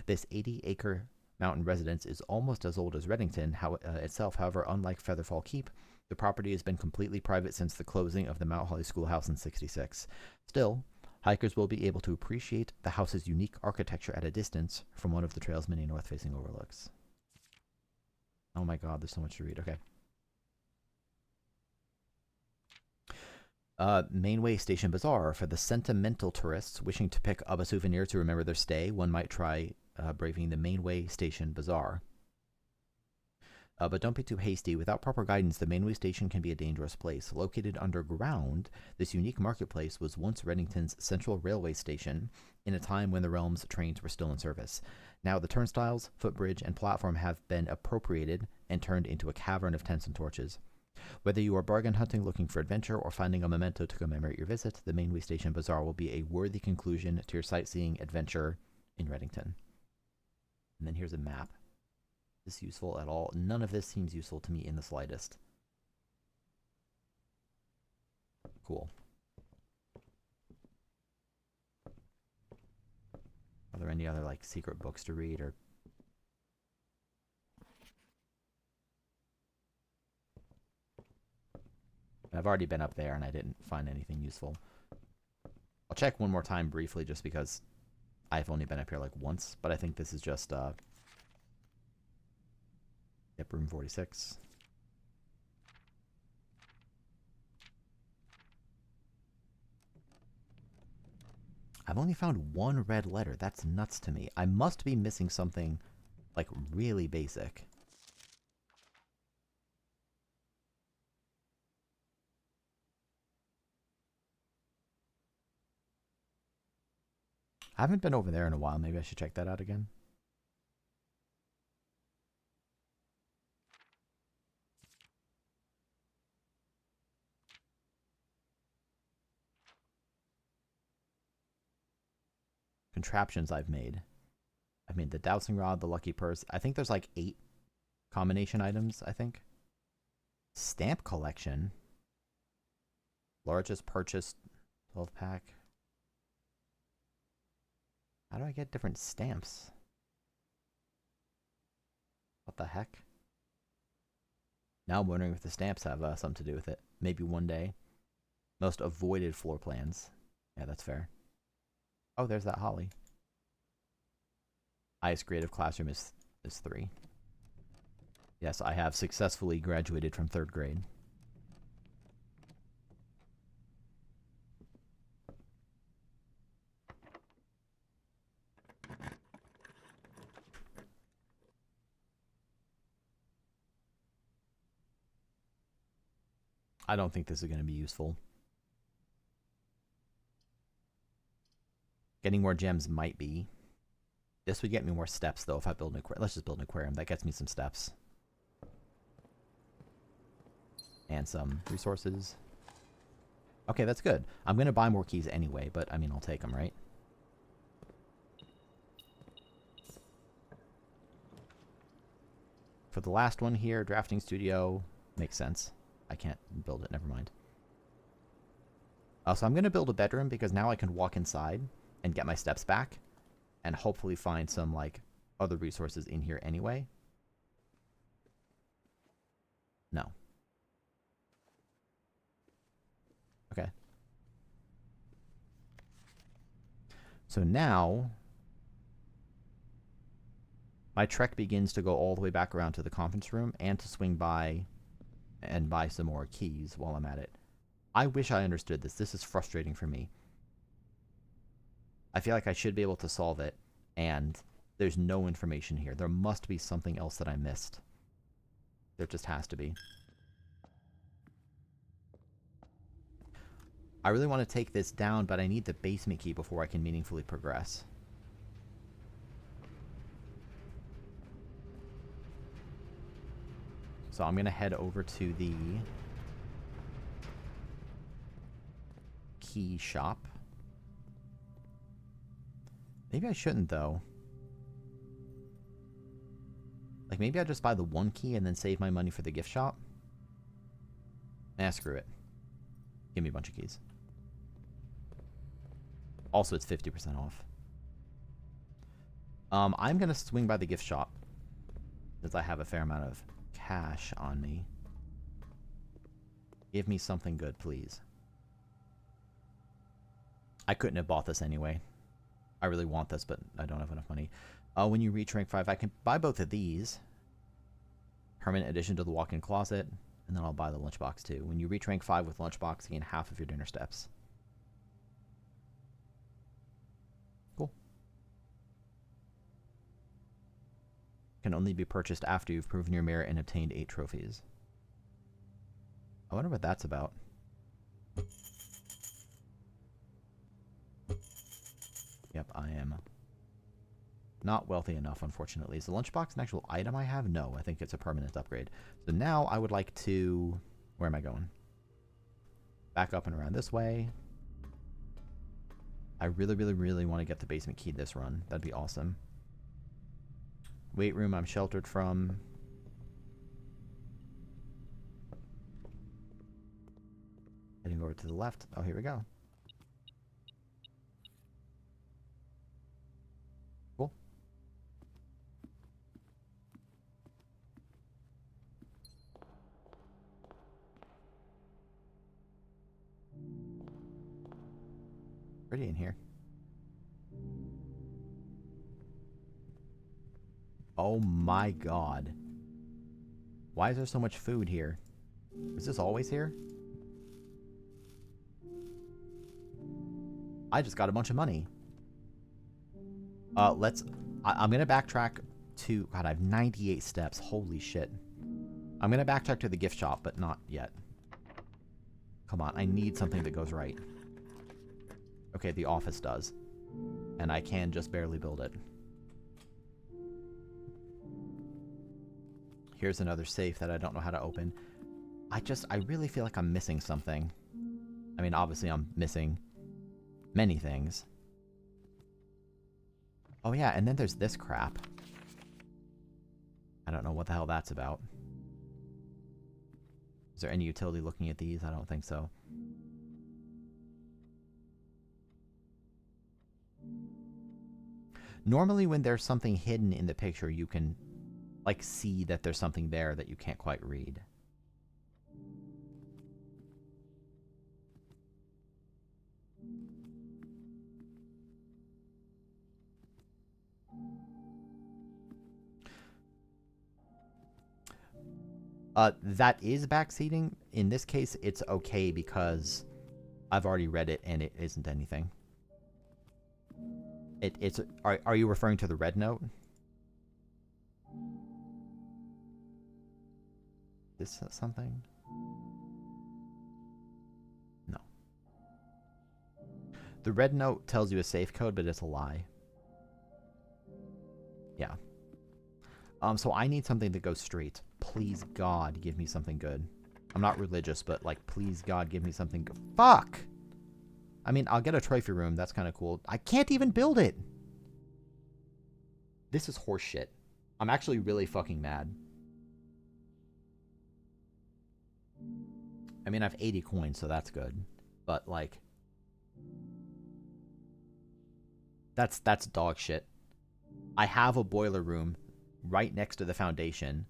This 80-acre mountain residence is almost as old as Redington itself. However, unlike Featherfall Keep, the property has been completely private since the closing of the Mount Holly Schoolhouse in '66. Still, hikers will be able to appreciate the house's unique architecture at a distance from one of the trail's many north-facing overlooks. Oh my god, there's so much to read. Okay. Mainway Station Bazaar. For the sentimental tourists wishing to pick up a souvenir to remember their stay, one might try braving the Mainway Station Bazaar. But don't be too hasty. Without proper guidance, the Mainway Station can be a dangerous place. Located underground, this unique marketplace was once Redington's central railway station in a time when the realm's trains were still in service. Now the turnstiles, footbridge, and platform have been appropriated and turned into a cavern of tents and torches. Whether you are bargain hunting looking for adventure or finding a memento to commemorate your visit, the Mainway Station Bazaar will be a worthy conclusion to your sightseeing adventure in Redington. And then here's a map. Is this useful at all? None of this seems useful to me in the slightest. Cool. Are there any other, like, secret books to read or... I've already been up there and I didn't find anything useful. I'll check one more time briefly just because I've only been up here like once, but I think this is just yep, room 46. I've only found one red letter. That's nuts to me. I must be missing something like really basic. I haven't been over there in a while. Maybe I should check that out again. Contraptions I've made. I've made the dowsing rod, the lucky purse. I think there's like 8 combination items, I think. Stamp collection. Largest purchased 12 pack. How do I get different stamps? What the heck? Now I'm wondering if the stamps have something to do with it. Maybe one day. Most avoided floor plans. Yeah, that's fair. Oh, there's that Holly. Highest grade of classroom is 3. Yes, I have successfully graduated from 3rd grade. I don't think this is going to be useful. Getting more gems might be. This would get me more steps, though, if I build an aquarium. Let's just build an aquarium. That gets me some steps. And some resources. Okay, that's good. I'm going to buy more keys anyway, but, I mean, I'll take them, right? For the last one here, drafting studio, makes sense. I can't build it, never mind. So I'm going to build a bedroom because now I can walk inside and get my steps back and hopefully find some, like, other resources in here anyway. No. Okay. So now my trek begins to go all the way back around to the conference room and to swing by and buy some more keys while I'm at it. I wish I understood this. This is frustrating for me. I feel like I should be able to solve it, and there's no information here. There must be something else that I missed. There just has to be. I really want to take this down, but I need the basement key before I can meaningfully progress. So I'm going to head over to the key shop. Maybe I shouldn't, though. Like, maybe I just buy the one key and then save my money for the gift shop? Nah, screw it. Give me a bunch of keys. Also, it's 50% off. I'm going to swing by the gift shop, because I have a fair amount of cash on me. Give me something good, please. I couldn't have bought this anyway. I really want this, but I don't have enough money. When you reach rank 5, I can buy both of these. Permanent addition to the walk-in closet. And then I'll buy the lunchbox too. When you reach rank 5 with lunchbox, you gain half of your dinner steps. Cool. Can only be purchased after you've proven your merit and obtained 8 trophies. I wonder what that's about. Yep, I am not wealthy enough, unfortunately. Is the lunchbox an actual item I have? No, I think it's a permanent upgrade. So now I would like to... Where am I going? Back up and around this way. I really want to get the basement key this run. That'd be awesome. Weight room I'm sheltered from. Heading over to the left. Oh, here we go. Cool. Pretty in here. Oh my god. Why is there so much food here? Is this always here? I just got a bunch of money. I'm gonna backtrack to... God, I have 98 steps. Holy shit. I'm gonna backtrack to the gift shop, but not yet. Come on, I need something that goes right. Okay, the office does. And I can just barely build it. Here's another safe that I don't know how to open. I really feel like I'm missing something. I mean, obviously I'm missing many things. Oh yeah, and then there's this crap. I don't know what the hell that's about. Is there any utility looking at these? I don't think so. Normally when there's something hidden in the picture, you can, like, see that there's something there that you can't quite read. That is backseating. In this case, it's okay because I've already read it and it isn't anything. Are you referring to the red note? This something? No. The red note tells you a safe code, but it's a lie. Yeah. So I need something that goes straight. Please, God, give me something good. I'm not religious, but, like, please, God, give me something good. Fuck! I mean, I'll get a trophy room. That's kind of cool. I can't even build it! This is horseshit. I'm actually really fucking mad. I mean, I have 80 coins, so that's good. But, like... That's dog shit. I have a boiler room right next to the foundation.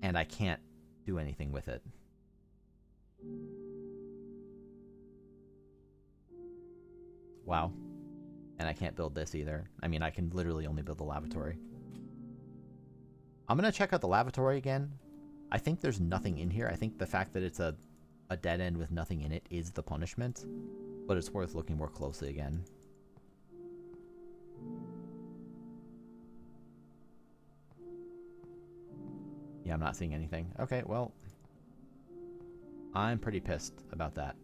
And I can't do anything with it. Wow. And I can't build this either. I mean, I can literally only build the lavatory. I'm gonna check out the lavatory again. I think there's nothing in here. I think the fact that it's a dead end with nothing in it is the punishment. But it's worth looking more closely again. Yeah, I'm not seeing anything. Okay, well, I'm pretty pissed about that.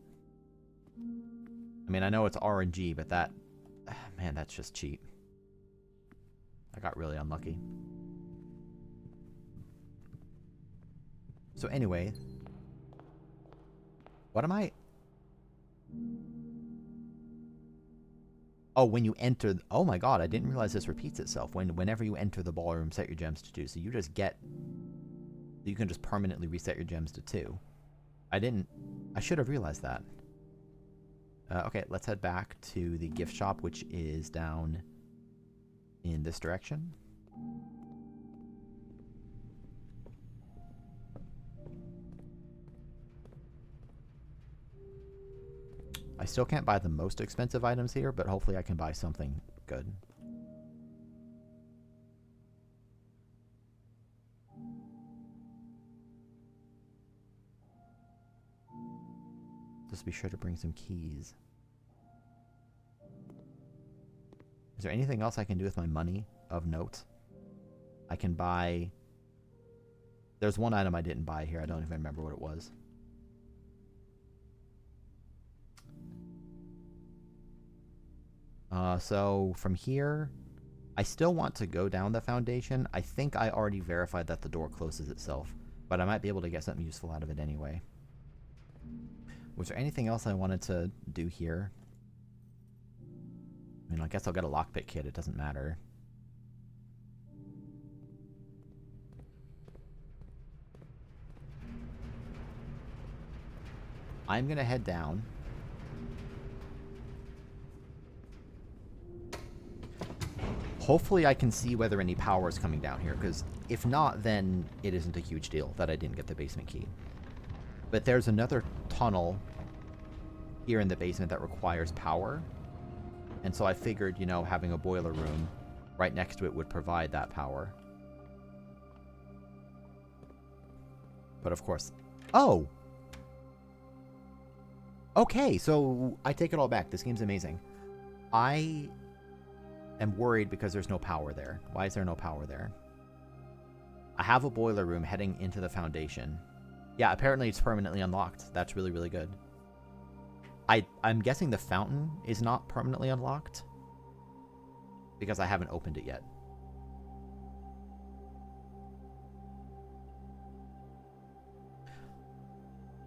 I mean, I know it's RNG, but that... Man, that's just cheap. I got really unlucky. So anyway... What am I... Oh, when you enter... Oh my god, I didn't realize this repeats itself. Whenever you enter the ballroom, set your gems to 2. So you just get... You can just permanently reset your gems to 2. I should have realized that. Okay, let's head back to the gift shop, which is down in this direction. I still can't buy the most expensive items here, but hopefully I can buy something good. Just be sure to bring some keys. Is there anything else I can do with my money of note? I can buy... There's one item I didn't buy here. I don't even remember what it was. So from here, I still want to go down the foundation. I think I already verified that the door closes itself, but I might be able to get something useful out of it anyway. Was there anything else I wanted to do here? I mean, I guess I'll get a lockpick kit. It doesn't matter. I'm going to head down. Hopefully I can see whether any power is coming down here, because if not, then it isn't a huge deal that I didn't get the basement key. But there's another tunnel here in the basement that requires power. And so I figured, you know, having a boiler room right next to it would provide that power. But of course... Oh! Okay, so I take it all back. This game's amazing. I am worried because there's no power there. Why is there no power there? I have a boiler room heading into the foundation. Yeah, apparently it's permanently unlocked. That's really, really good. I'm guessing the fountain is not permanently unlocked because I haven't opened it yet.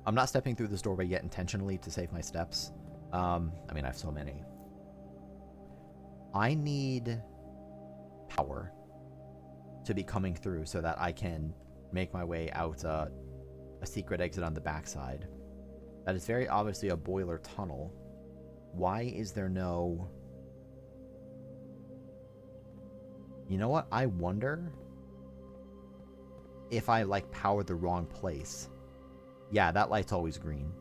I'm not stepping through this doorway yet intentionally to save my steps. I mean, I have so many. I need power to be coming through so that I can make my way out a secret exit on the backside. That is very obviously a boiler tunnel. Why is there no... You know what? I wonder if I, like, powered the wrong place. Yeah, that light's always green.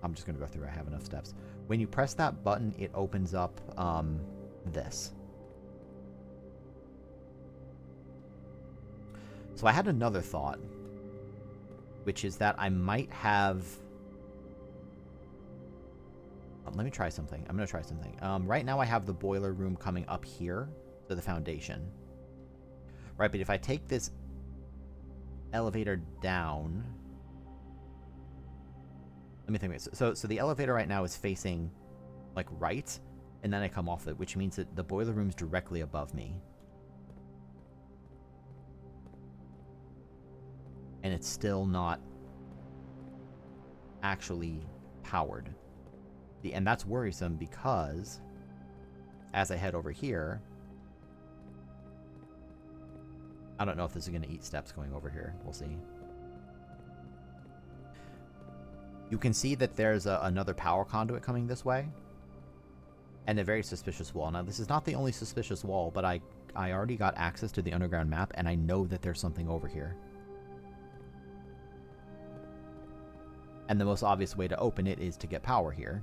I'm just going to go through. I have enough steps. When you press that button, it opens up this. So I had another thought, which is that I might have... let me try something. I'm going to try something. Right now I have the boiler room coming up here to the foundation. Right, but if I take this elevator down... Let me think. So the elevator right now is facing, like, right, and then I come off it, which means that the boiler room's directly above me. And it's still not actually powered. And that's worrisome because as I head over here, I don't know if this is going to eat steps going over here. We'll see. You can see that there's another power conduit coming this way. And a very suspicious wall. Now, this is not the only suspicious wall, but I already got access to the underground map, and I know that there's something over here. And the most obvious way to open it is to get power here.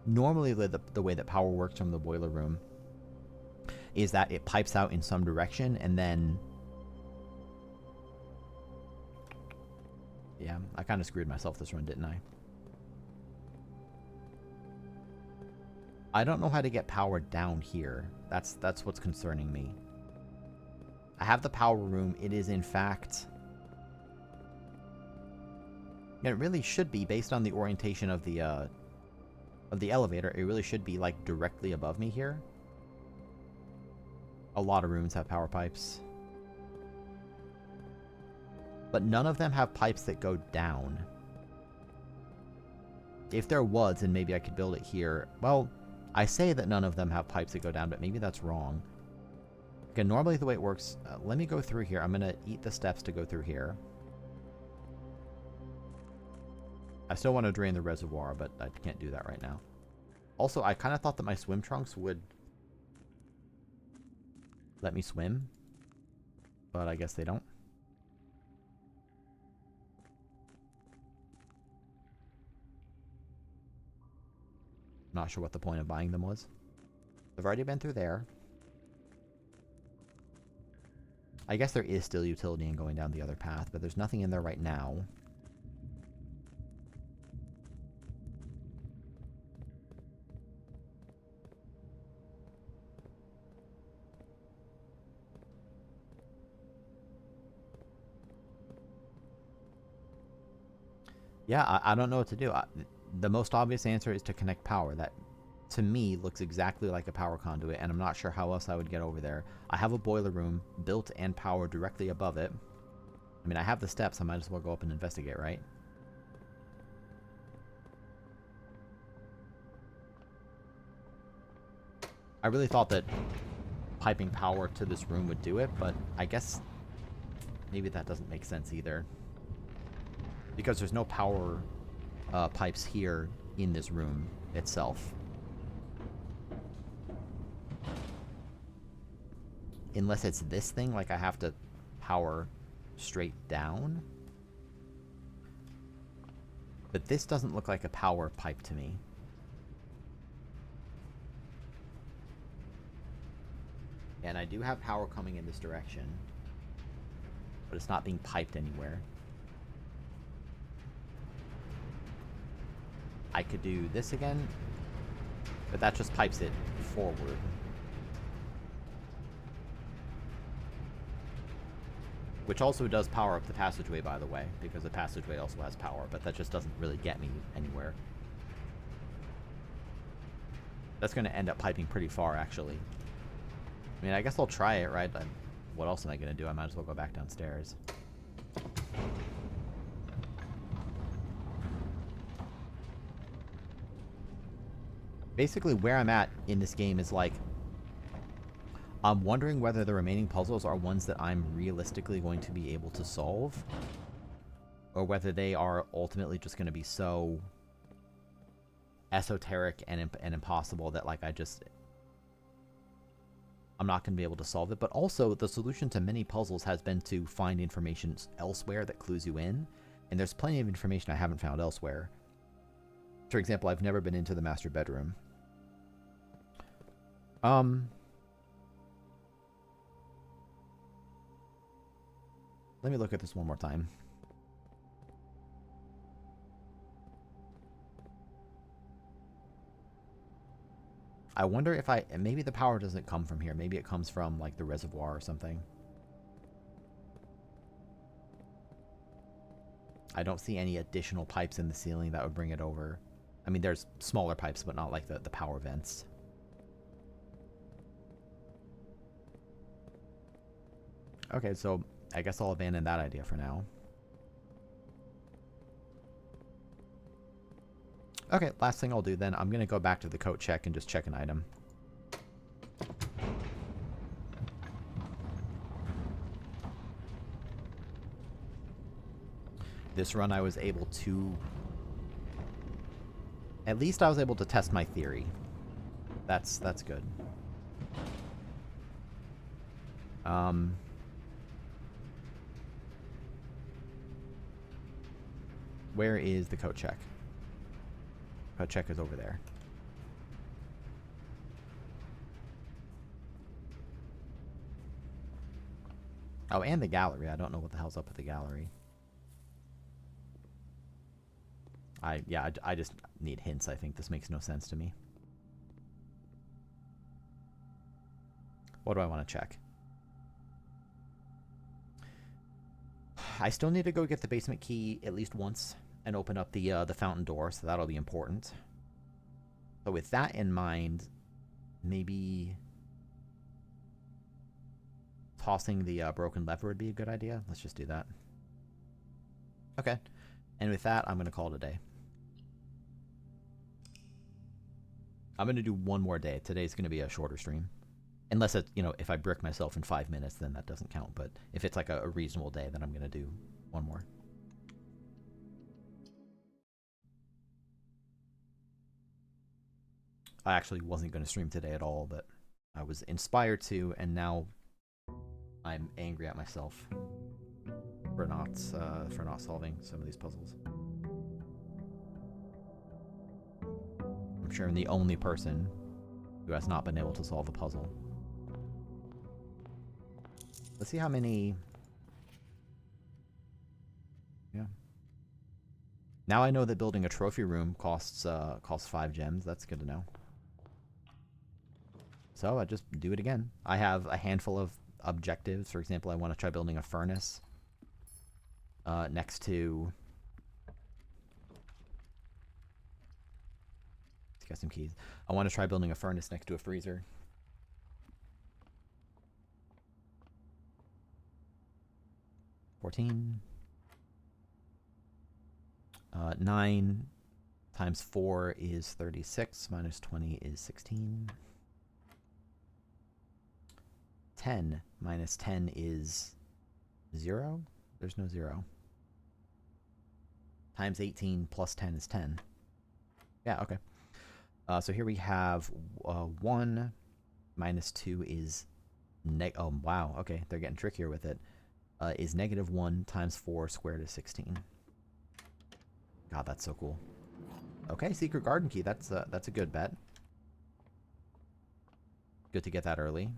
Normally, the way that power works from the boiler room is that it pipes out in some direction, and then... Yeah, I kind of screwed myself this run, didn't I? I don't know how to get power down here. That's what's concerning me. I have the power room. It is, in fact... It really should be, based on the orientation of the elevator, it really should be, like, directly above me here. A lot of rooms have power pipes. But none of them have pipes that go down. If there was, then maybe I could build it here. Well, I say that none of them have pipes that go down, but maybe that's wrong. Okay, normally the way it works, let me go through here. I'm going to eat the steps to go through here. I still want to drain the reservoir, but I can't do that right now. Also, I kind of thought that my swim trunks would let me swim, but I guess they don't. Not sure what the point of buying them was. I've already been through there. I guess there is still utility in going down the other path, but there's nothing in there right now. Yeah, I don't know what to do. The most obvious answer is to connect power. That, to me, looks exactly like a power conduit, and I'm not sure how else I would get over there. I have a boiler room built and powered directly above it. I mean, I have the steps. I might as well go up and investigate, right? I really thought that piping power to this room would do it, but I guess maybe that doesn't make sense either. Because there's no power pipes here in this room itself. Unless it's this thing, like I have to power straight down. But this doesn't look like a power pipe to me. And I do have power coming in this direction. But it's not being piped anywhere. I could do this again, but that just pipes it forward. Which also does power up the passageway, by the way, because the passageway also has power, but that just doesn't really get me anywhere. That's going to end up piping pretty far, actually. I mean, I guess I'll try it, right? But what else am I going to do? I might as well go back downstairs. Basically, where I'm at in this game is like, I'm wondering whether the remaining puzzles are ones that I'm realistically going to be able to solve, or whether they are ultimately just going to be so esoteric and impossible that, like, I'm not going to be able to solve it. But also, the solution to many puzzles has been to find information elsewhere that clues you in, and there's plenty of information I haven't found elsewhere. For example, I've never been into the master bedroom. Let me look at this one more time. I wonder if maybe the power doesn't come from here. Maybe it comes from, like, the reservoir or something. I don't see any additional pipes in the ceiling that would bring it over. I mean, there's smaller pipes, but not like the power vents. Okay, so I guess I'll abandon that idea for now. Okay, last thing I'll do then, I'm going to go back to the coat check and just check an item. This run I was able to... At least I was able to test my theory. That's good. Where is the coat check? Coat check is over there. Oh, and the gallery. I don't know what the hell's up with the gallery. I just need hints. I think this makes no sense to me. What do I want to check? I still need to go get the basement key at least once and open up the fountain door, so that'll be important. So with that in mind, maybe tossing the broken lever would be a good idea. Let's just do that. Okay. And with that, I'm going to call it a day. I'm going to do one more day. Today's going to be a shorter stream. Unless it, if I brick myself in 5 minutes, then that doesn't count. But if it's like a reasonable day, then I'm gonna do one more. I actually wasn't gonna stream today at all, but I was inspired to, and now I'm angry at myself for not solving some of these puzzles. I'm sure I'm the only person who has not been able to solve a puzzle. Let's see how many. Yeah. Now I know that building a trophy room costs 5 gems. That's good to know. So I just do it again. I have a handful of objectives. For example, I want to try building a furnace next to. Let's get some keys. I want to try building a furnace next to a freezer. 14. 9 times 4 is 36. Minus 20 is 16. 10 minus 10 is 0. There's no 0. Times 18 plus 10 is 10. Yeah, okay. So here we have 1 minus 2 is oh, wow. Okay, they're getting trickier with it. Is negative 1 times 4 squared is 16. God, that's so cool. Okay, secret garden key. That's a good bet. Good to get that early.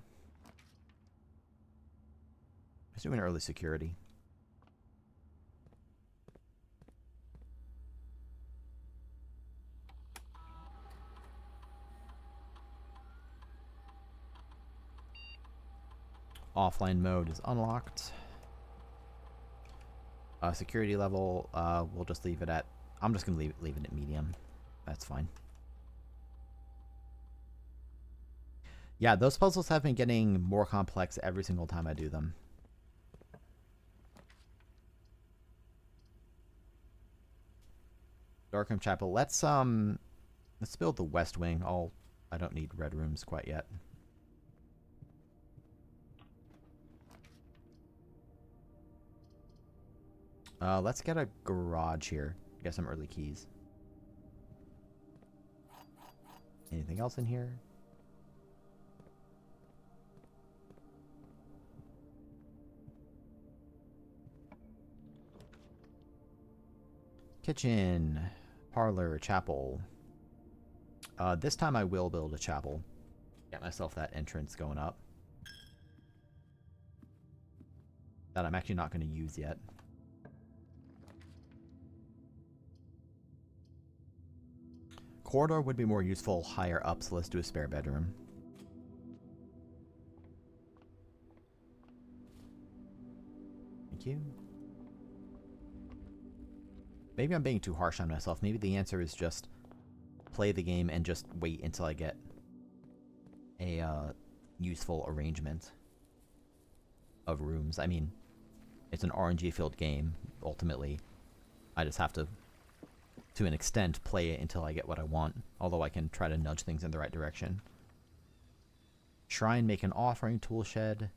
Let's do an early security. Offline mode is unlocked. Security level, we'll just leave it at. I'm just gonna leave it at medium. That's fine. Yeah, those puzzles have been getting more complex every single time I do them. Darkroom Chapel. Let's build the west wing. I don't need red rooms quite yet. Let's get a garage here. Get some early keys. Anything else in here? Kitchen, parlor, chapel. This time I will build a chapel. Get myself that entrance going up. That I'm actually not going to use yet. Corridor would be more useful higher up, so let's do a spare bedroom. Thank you. Maybe I'm being too harsh on myself. Maybe the answer is just play the game and just wait until I get a useful arrangement of rooms. I mean, it's an RNG-filled game, ultimately. I just have to an extent, play it until I get what I want. Although I can try to nudge things in the right direction. Shrine, make an offering, tool shed.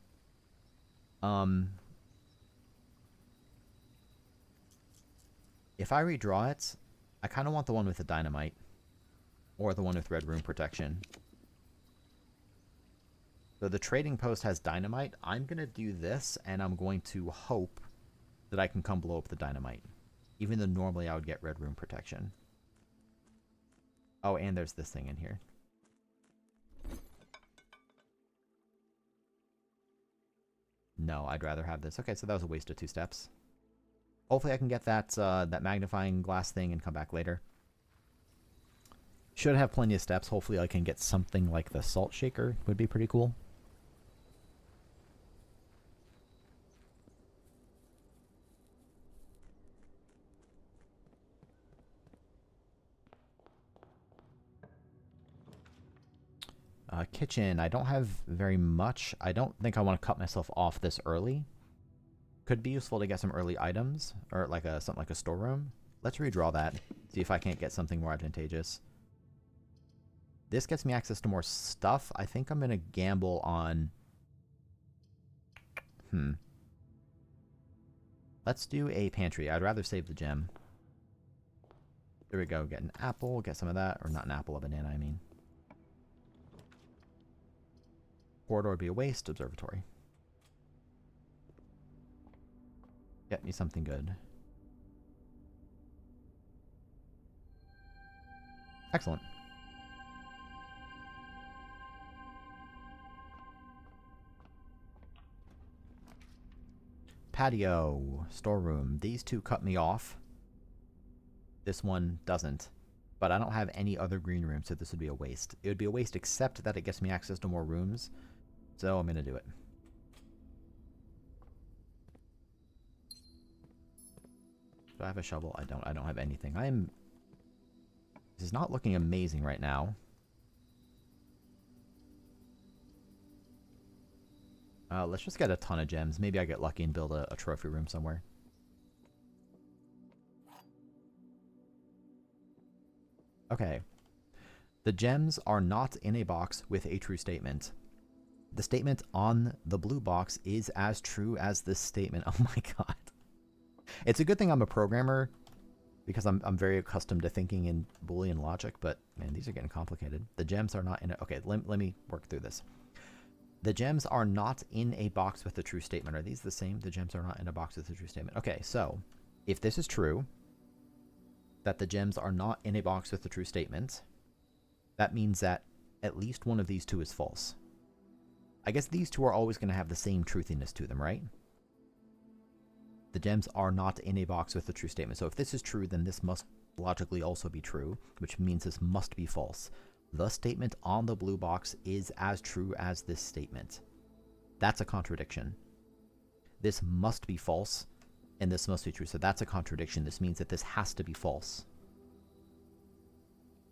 If I redraw it, I kind of want the one with the dynamite. Or the one with red room protection. So the trading post has dynamite. I'm going to do this, and I'm going to hope that I can come blow up the dynamite. Even though normally I would get red room protection. Oh, and there's this thing in here. No, I'd rather have this. Okay, so that was a waste of 2 steps. Hopefully I can get that that magnifying glass thing and come back later. Should have plenty of steps. Hopefully I can get something like the salt shaker. Would be pretty cool. Kitchen. I don't have very much. I don't think I want to cut myself off this early. Could be useful to get some early items, or like something like a storeroom. Let's redraw that. See if I can't get something more advantageous. This gets me access to more stuff. I think I'm going to gamble on... Let's do a pantry. I'd rather save the gem. There we go. Get an apple. Get some of that. Or not an apple, a banana, I mean. Corridor would be a waste. Observatory. Get me something good. Excellent. Patio, storeroom. These two cut me off. This one doesn't. But I don't have any other green rooms, so this would be a waste. It would be a waste except that it gets me access to more rooms. So I'm going to do it. Do I have a shovel? I don't. I don't have anything. This is not looking amazing right now. Let's just get a ton of gems. Maybe I get lucky and build a trophy room somewhere. Okay. The gems are not in a box with a true statement. The statement on the blue box is as true as this statement. Oh my god. It's a good thing I'm a programmer because I'm very accustomed to thinking in Boolean logic, but man, these are getting complicated. The gems are not in a... Okay, let me work through this. The gems are not in a box with a true statement. Are these the same? The gems are not in a box with a true statement. Okay, so if this is true, that the gems are not in a box with a true statement, that means that at least one of these two is false. I guess these two are always going to have the same truthiness to them, right? The gems are not in a box with a true statement. So if this is true, then this must logically also be true, which means this must be false. The statement on the blue box is as true as this statement. That's a contradiction. This must be false, and this must be true. So that's a contradiction. This means that this has to be false.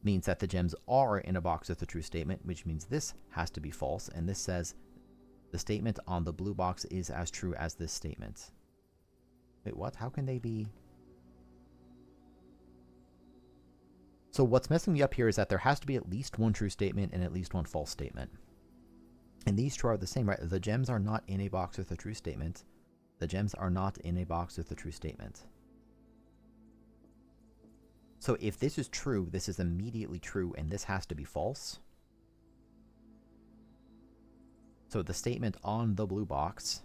Means that the gems are in a box with a true statement, which means this has to be false, and this says the statement on the blue box is as true as this statement. Wait, what? How can they be... So what's messing me up here is that there has to be at least one true statement and at least one false statement. And these two are the same, right? The gems are not in a box with a true statement. The gems are not in a box with a true statement. So if this is true, this is immediately true, and this has to be false. So the statement on the blue box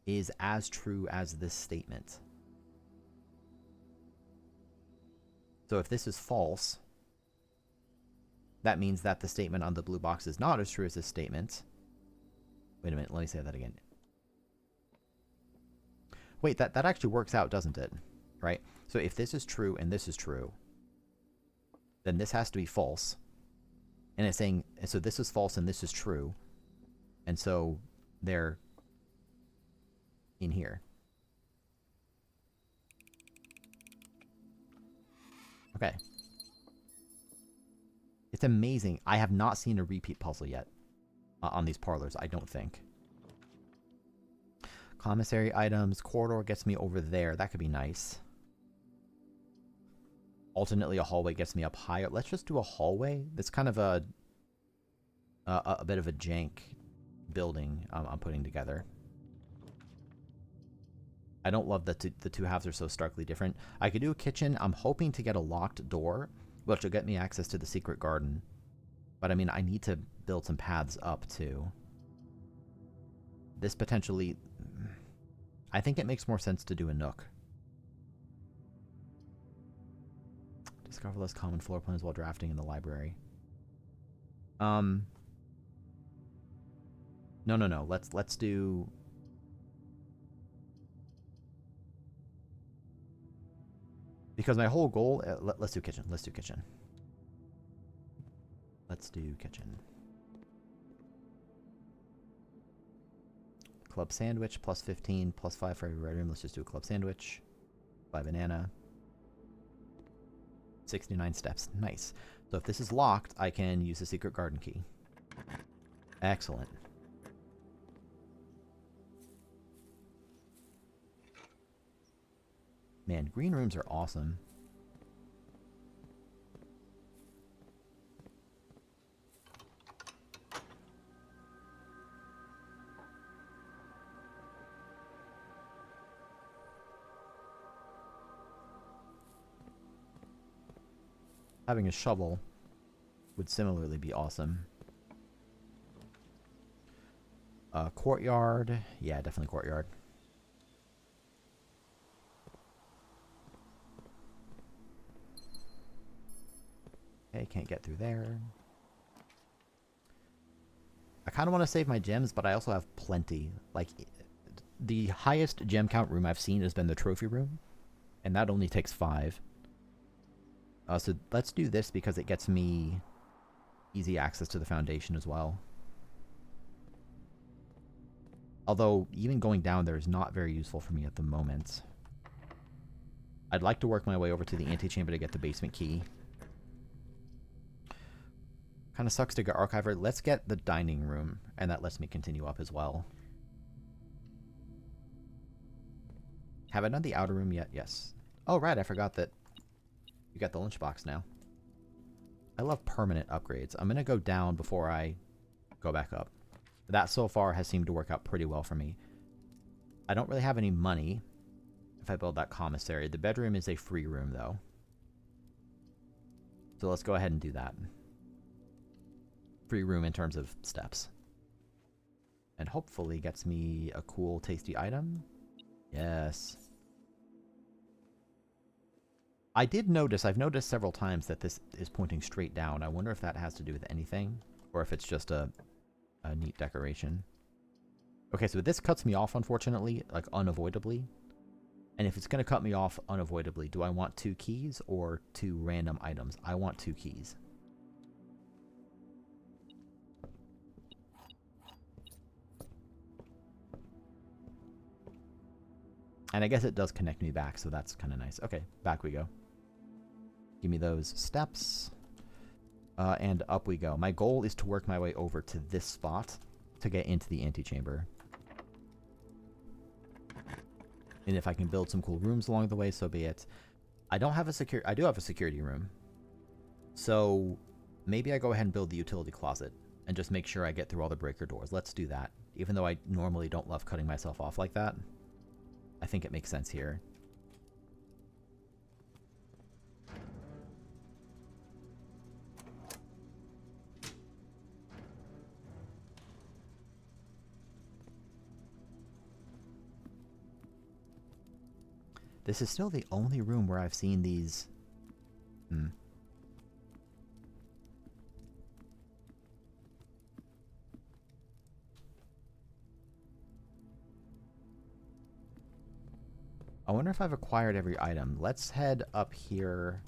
is as true as this statement. So if this is false, that means that the statement on the blue box is not as true as this statement. Wait a minute, let me say that again. Wait, that actually works out, doesn't it? Right? So if this is true and this is true, then this has to be false. And it's saying, so this is false and this is true. And so they're in here. Okay. It's amazing. I have not seen a repeat puzzle yet on these parlors, I don't think. Commissary items. Corridor gets me over there. That could be nice. Alternately, a hallway gets me up higher. Let's just do a hallway. That's kind of a bit of a jank building I'm putting together. I don't love that the two halves are so starkly different. I could do a kitchen. I'm hoping to get a locked door, which will get me access to the secret garden. But I mean, I need to build some paths up too. This potentially... I think it makes more sense to do a nook. Discover less common floor plans while drafting in the library. No. Let's do... Because my whole goal... let's do kitchen. Let's do kitchen. Let's do kitchen. Club sandwich, plus 15, plus 5 for every red room. Let's just do a club sandwich. 5 banana. 69 steps. Nice. So if this is locked, I can use the secret garden key. Excellent. Man, green rooms are awesome. Having a shovel would similarly be awesome. Courtyard. Yeah, definitely courtyard. Okay, can't get through there. I kind of want to save my gems, but I also have plenty. Like, the highest gem count room I've seen has been the trophy room, and that only takes 5. So let's do this because it gets me easy access to the foundation as well. Although, even going down there is not very useful for me at the moment. I'd like to work my way over to the antechamber to get the basement key. Kind of sucks to get Archiver. Let's get the dining room, and that lets me continue up as well. Have I done the outer room yet? Yes. Oh, right, I forgot that you got the lunchbox now. I love permanent upgrades. I'm going to go down before I go back up. That so far has seemed to work out pretty well for me. I don't really have any money if I build that commissary. The bedroom is a free room, though. So let's go ahead and do that. Free room in terms of steps. And hopefully gets me a cool, tasty item. Yes. I did notice, I've noticed several times that this is pointing straight down. I wonder if that has to do with anything, or if it's just a neat decoration. Okay, so this cuts me off, unfortunately, like unavoidably. And if it's going to cut me off unavoidably, do I want 2 keys or 2 random items? I want 2 keys. And I guess it does connect me back, so that's kind of nice. Okay, back we go. Give me those steps. And up we go. My goal is to work my way over to this spot to get into the antechamber. And if I can build some cool rooms along the way, so be it. I do have a security room. So maybe I go ahead and build the utility closet and just make sure I get through all the breaker doors. Let's do that. Even though I normally don't love cutting myself off like that, I think it makes sense here. This is still the only room where I've seen these... I wonder if I've acquired every item. Let's head up here.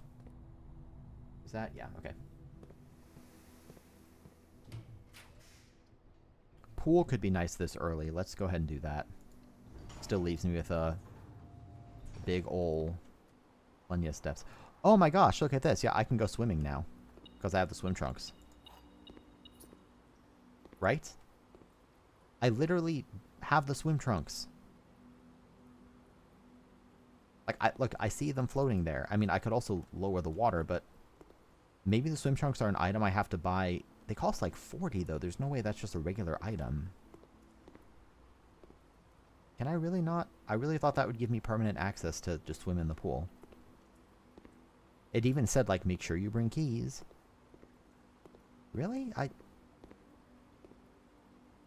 Is that? Yeah, okay. Pool could be nice this early. Let's go ahead and do that. Still leaves me with a big ol' plenty of steps. Oh my gosh, look at this. Yeah, I can go swimming now because I have the swim trunks. Right? I literally have the swim trunks. Like, look, I see them floating there. I mean, I could also lower the water, but maybe the swim trunks are an item I have to buy. They cost like 40, though. There's no way that's just a regular item. Can I really not? I really thought that would give me permanent access to just swim in the pool. It even said, like, make sure you bring keys. Really?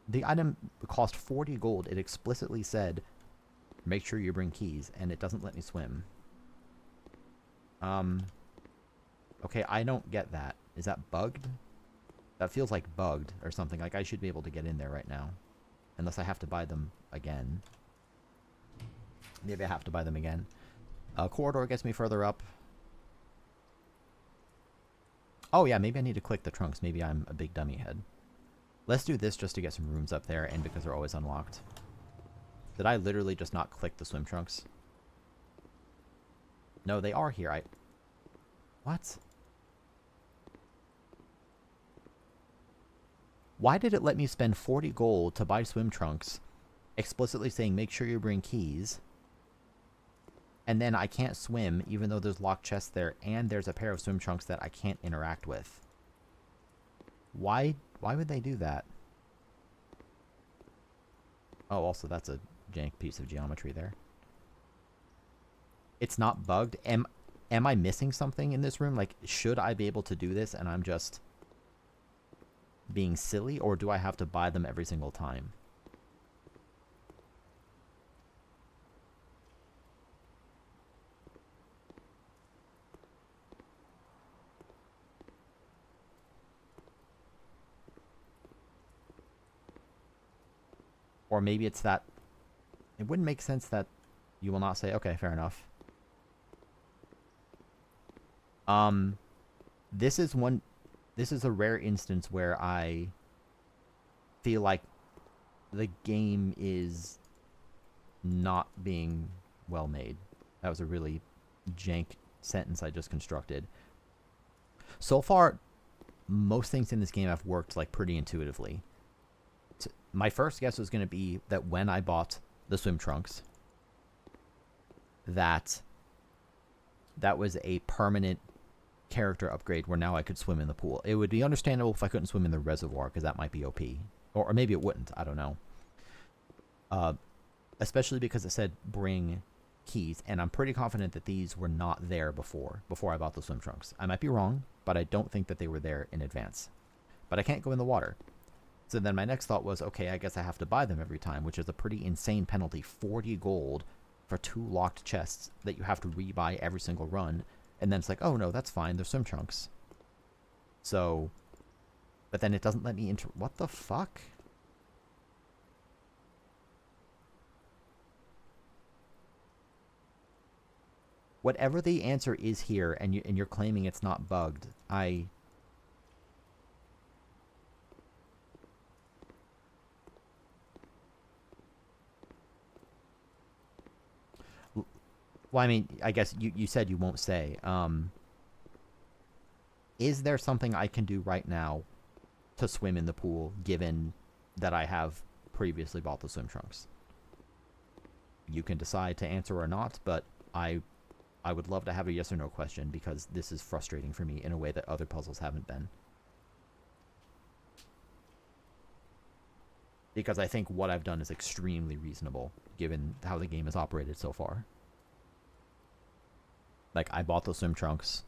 The item cost 40 gold. It explicitly said, make sure you bring keys, and it doesn't let me swim. Okay, I don't get that. Is that bugged? That feels like bugged or something. Like, I should be able to get in there right now. Unless I have to buy them again. Maybe I have to buy them again. Corridor gets me further up. Oh yeah, maybe I need to click the trunks. Maybe I'm a big dummy head. Let's do this just to get some rooms up there, and because they're always unlocked. Did I literally just not click the swim trunks? No, they are here. What? Why did it let me spend 40 gold to buy swim trunks, explicitly saying make sure you bring keys, and then I can't swim even though there's locked chests there and there's a pair of swim trunks that I can't interact with? Why would they do that? Oh, also that's a jank piece of geometry there. It's not bugged. am I missing something in this room? Like, should I be able to do this and I'm just being silly, or do I have to buy them every single time? Or maybe it's that it wouldn't make sense that you will not say, okay, fair enough. This is a rare instance where I feel like the game is not being well made. That was a really jank sentence I just constructed. So far, most things in this game have worked like pretty intuitively. My first guess was going to be that when I bought the swim trunks, that was a permanent character upgrade where now I could swim in the pool. It would be understandable if I couldn't swim in the reservoir, because that might be OP. Or maybe it wouldn't. I don't know. Especially because it said bring keys, and I'm pretty confident that these were not there before I bought the swim trunks. I might be wrong, but I don't think that they were there in advance. But I can't go in the water. So then my next thought was, okay, I guess I have to buy them every time, which is a pretty insane penalty. 40 gold for 2 locked chests that you have to rebuy every single run. And then it's like, oh no, that's fine, they're swim trunks. So, but then it doesn't let me enter. What the fuck? Whatever the answer is here, and you're claiming it's not bugged, well, I mean, I guess you said you won't say. Is there something I can do right now to swim in the pool, given that I have previously bought the swim trunks? You can decide to answer or not, but I would love to have a yes or no question, because this is frustrating for me in a way that other puzzles haven't been. Because I think what I've done is extremely reasonable, given how the game has operated so far. Like, I bought the swim trunks.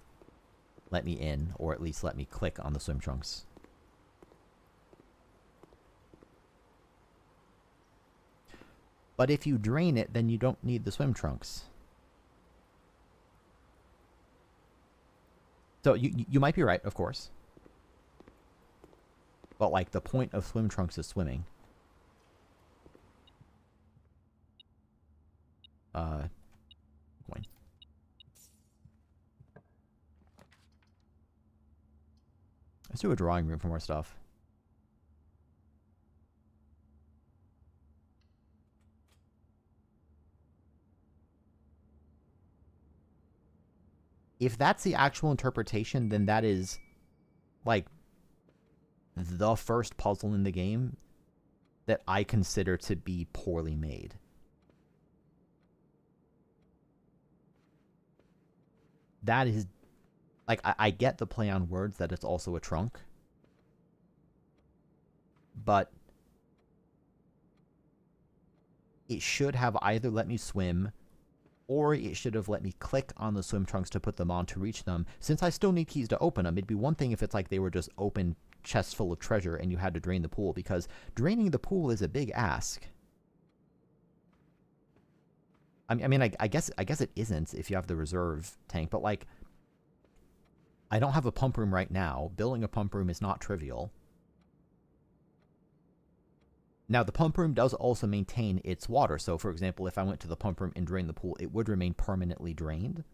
Let me in, or at least let me click on the swim trunks. But if you drain it, then you don't need the swim trunks. So you might be right, of course. But, like, the point of swim trunks is swimming. Coin. Let's do a drawing room for more stuff. If that's the actual interpretation, then that is, like, the first puzzle in the game that I consider to be poorly made. That is, like, I get the play on words that it's also a trunk, but it should have either let me swim, or it should have let me click on the swim trunks to put them on to reach them. Since I still need keys to open them, it'd be one thing if it's like they were just open chests full of treasure and you had to drain the pool, because draining the pool is a big ask. I mean, I guess it isn't if you have the reserve tank, but, like, I don't have a pump room right now. Building a pump room is not trivial. Now, the pump room does also maintain its water. So, for example, if I went to the pump room and drained the pool, it would remain permanently drained.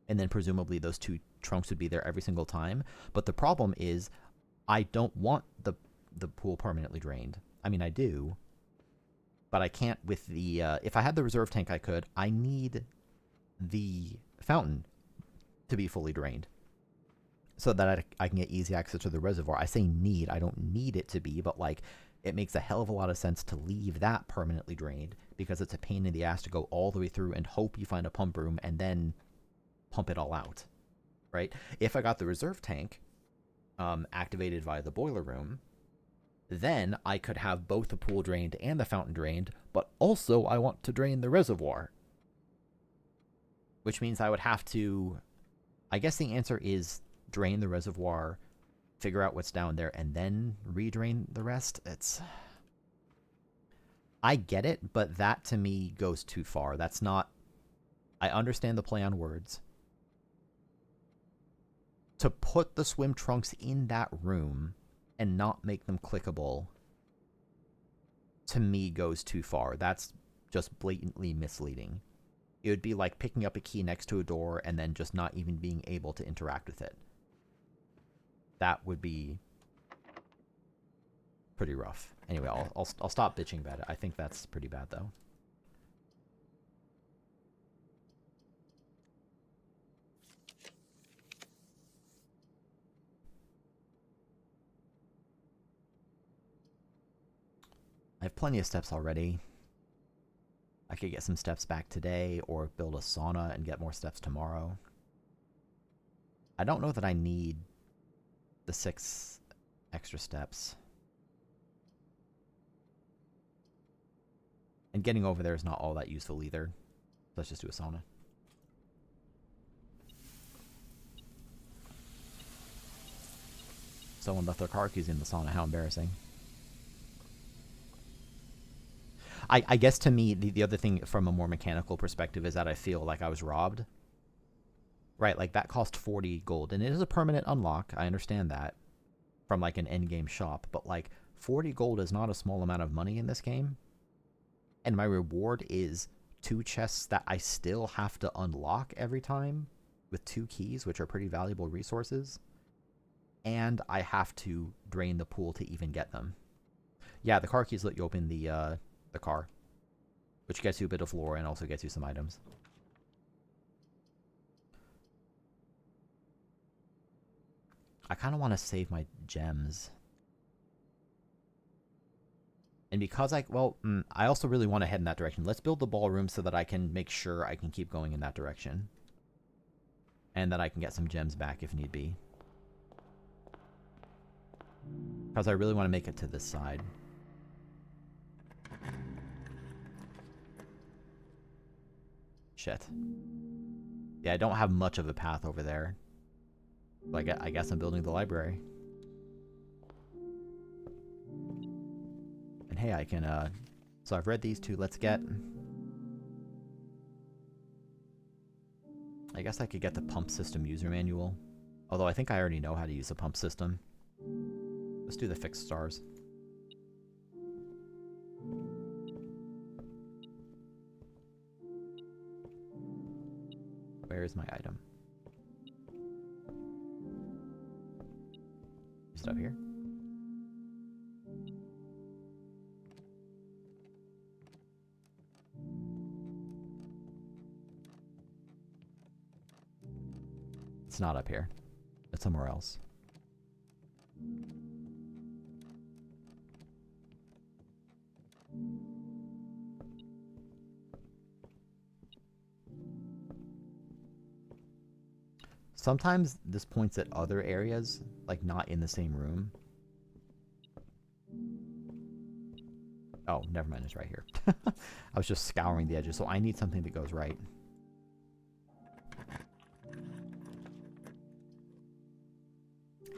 And then presumably those 2 trunks would be there every single time. But the problem is, I don't want the pool permanently drained. I mean, I do. But I can't with the... if I had the reserve tank, I could. I need the fountain to be fully drained, so that I can get easy access to the reservoir. I say need. I don't need it to be, but, like, it makes a hell of a lot of sense to leave that permanently drained, because it's a pain in the ass to go all the way through and hope you find a pump room and then pump it all out, right? If I got the reserve tank activated via the boiler room, then I could have both the pool drained and the fountain drained, but also I want to drain the reservoir. which means I would have to. I guess the answer is drain the reservoir, figure out what's down there, and then redrain the rest. I get it, but that to me goes too far. That's not. I understand the play on words. To put the swim trunks in that room and not make them clickable, to me, goes too far. That's just blatantly misleading. It would be like picking up a key next to a door and then just not even being able to interact with it. That would be pretty rough. Anyway, I'll stop bitching about it. I think that's pretty bad, though. I have plenty of steps already. I could get some steps back today or build a sauna and get more steps tomorrow. I don't know that I need the 6 extra steps. And getting over there is not all that useful either. Let's just do a sauna. Someone left their car keys in the sauna. How embarrassing. I guess to me, the other thing from a more mechanical perspective is that I feel like I was robbed. Right, like that cost 40 gold. And it is a permanent unlock. I understand that. From like an endgame shop. But like 40 gold is not a small amount of money in this game. And my reward is 2 chests that I still have to unlock every time. With 2 keys, which are pretty valuable resources. And I have to drain the pool to even get them. Yeah, the car keys let you open the car, which gets you a bit of lore and also gets you some items. I kind of want to save my gems. And because I also really want to head in that direction. Let's build the ballroom so that I can make sure I can keep going in that direction. And that I can get some gems back if need be. Because I really want to make it to this side. Shit. Yeah, I don't have much of a path over there. But I guess I'm building the library. And hey, I can, so I've read these 2. Let's get... I guess I could get the pump system user manual. Although I think I already know how to use the pump system. Let's do the fixed stars. Where is my item? Is it up here? It's not up here. It's somewhere else. Sometimes this points at other areas, like not in the same room. Oh, never mind, it's right here. I was just scouring the edges, so I need something that goes right.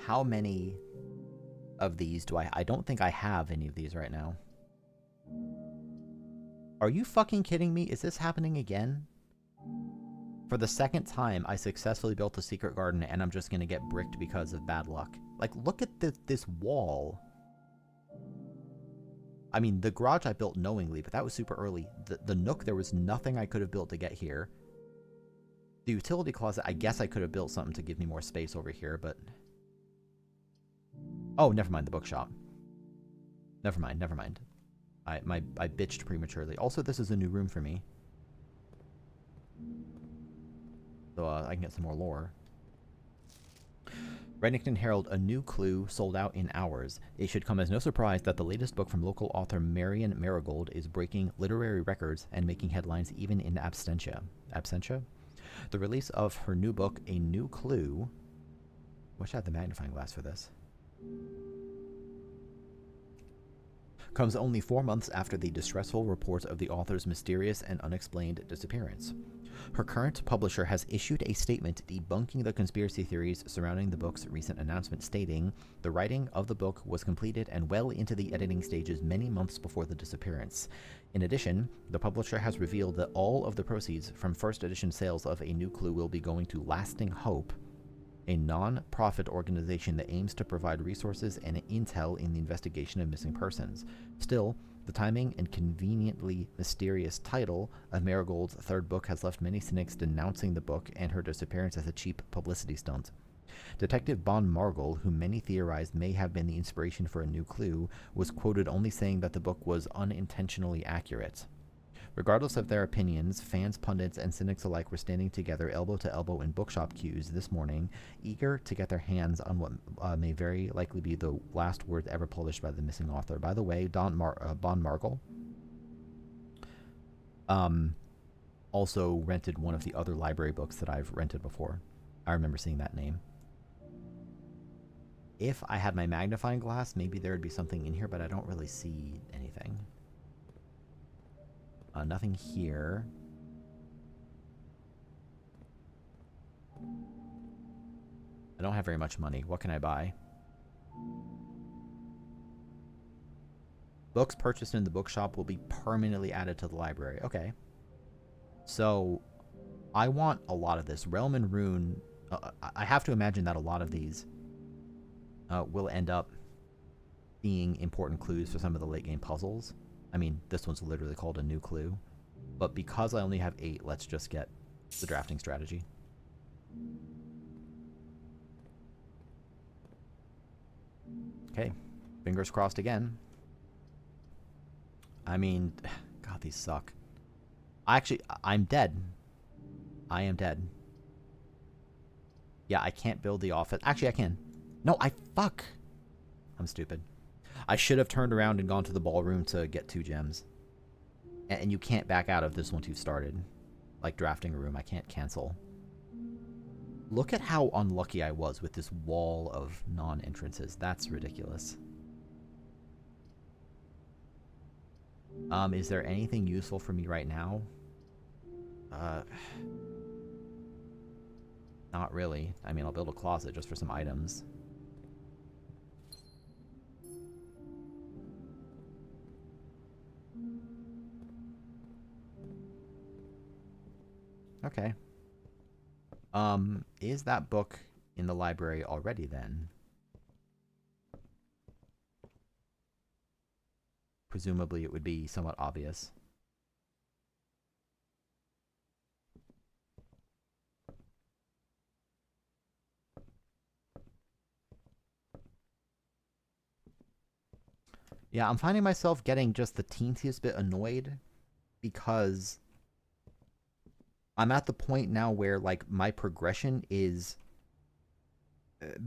How many of these do I don't think I have any of these right now. Are you fucking kidding me? Is this happening again? For the 2nd time, I successfully built a secret garden and I'm just gonna get bricked because of bad luck. Like, look at this wall. I mean, the garage I built knowingly, but that was super early. The nook, there was nothing I could have built to get here. The utility closet, I guess I could have built something to give me more space over here, but... Oh, never mind, the bookshop. Never mind. I bitched prematurely. Also, this is a new room for me. So I can get some more lore. Reddington Herald, a new clue sold out in hours. It should come as no surprise that the latest book from local author Marion Marigold is breaking literary records and making headlines even in absentia. Absentia? The release of her new book, A New Clue... Wish I had the magnifying glass for this. comes only 4 months after the distressful report of the author's mysterious and unexplained disappearance. Her current publisher has issued a statement debunking the conspiracy theories surrounding the book's recent announcement, stating, "The writing of the book was completed and well into the editing stages many months before the disappearance." In addition, the publisher has revealed that all of the proceeds from first edition sales of A New Clue will be going to Lasting Hope, a non-profit organization that aims to provide resources and intel in the investigation of missing persons. Still, the timing and conveniently mysterious title of Marigold's third book has left many cynics denouncing the book and her disappearance as a cheap publicity stunt. Detective Bon Margol, whom many theorized may have been the inspiration for A New Clue, was quoted only saying that the book was unintentionally accurate. Regardless of their opinions, fans, pundits, and cynics alike were standing together elbow to elbow in bookshop queues this morning, eager to get their hands on what may very likely be the last words ever published by the missing author. By the way, Bon Margol also rented one of the other library books that I've rented before. I remember seeing that name. If I had my magnifying glass, maybe there would be something in here, but I don't really see anything. Nothing here. I don't have very much money. What can I buy? Books purchased in the bookshop will be permanently added to the library. Okay. So, I want a lot of this. Realm and Rune... I have to imagine that a lot of these will end up being important clues for some of the late game puzzles. I mean, this one's literally called A New Clue. But because I only have 8, let's just get the drafting strategy. Okay. Fingers crossed again. I mean, God, these suck. I'm dead. I am dead. Yeah, I can't build the office. Actually, I can. No, fuck. I'm stupid. I should have turned around and gone to the ballroom to get 2 gems. And you can't back out of this once you've started. Like drafting a room, I can't cancel. Look at how unlucky I was with this wall of non-entrances. That's ridiculous. Is there anything useful for me right now? Not really. I mean, I'll build a closet just for some items. Okay. Is that book in the library already then? Presumably it would be somewhat obvious. Yeah, I'm finding myself getting just the teensiest bit annoyed because I'm at the point now where, like, my progression is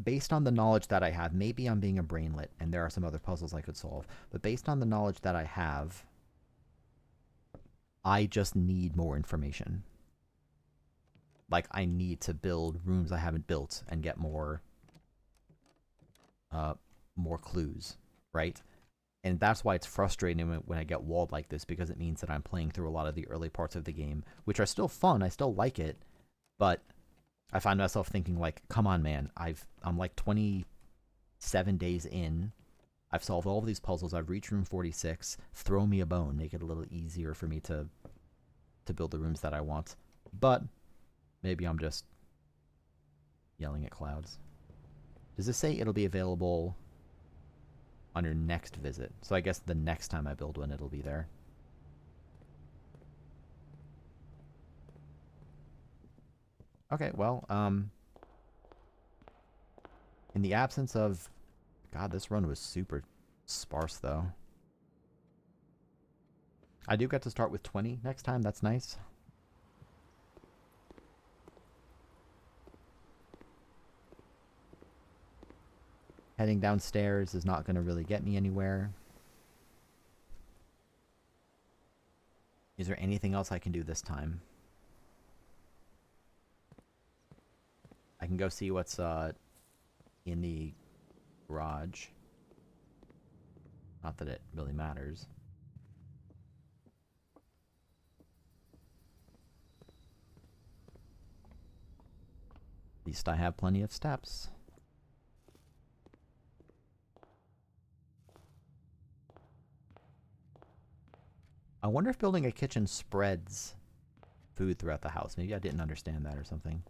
based on the knowledge that I have. Maybe I'm being a brainlet and there are some other puzzles I could solve, but based on the knowledge that I have, I just need more information. Like, I need to build rooms I haven't built and get more clues, right? And that's why it's frustrating when I get walled like this, because it means that I'm playing through a lot of the early parts of the game, which are still fun. I still like it, but I find myself thinking, like, come on, man. I'm like 27 days in. I've solved all of these puzzles. I've reached room 46. Throw me a bone. Make it a little easier for me to build the rooms that I want. But maybe I'm just yelling at clouds. Does this say it'll be available on your next visit? So I guess the next time I build one, it'll be there. Okay, well, in the absence of... God, this run was super sparse, though. I do get to start with 20 next time. That's nice. Heading downstairs is not going to really get me anywhere. Is there anything else I can do this time? I can go see what's in the garage. Not that it really matters. At least I have plenty of steps. I wonder if building a kitchen spreads food throughout the house. Maybe I didn't understand that or something.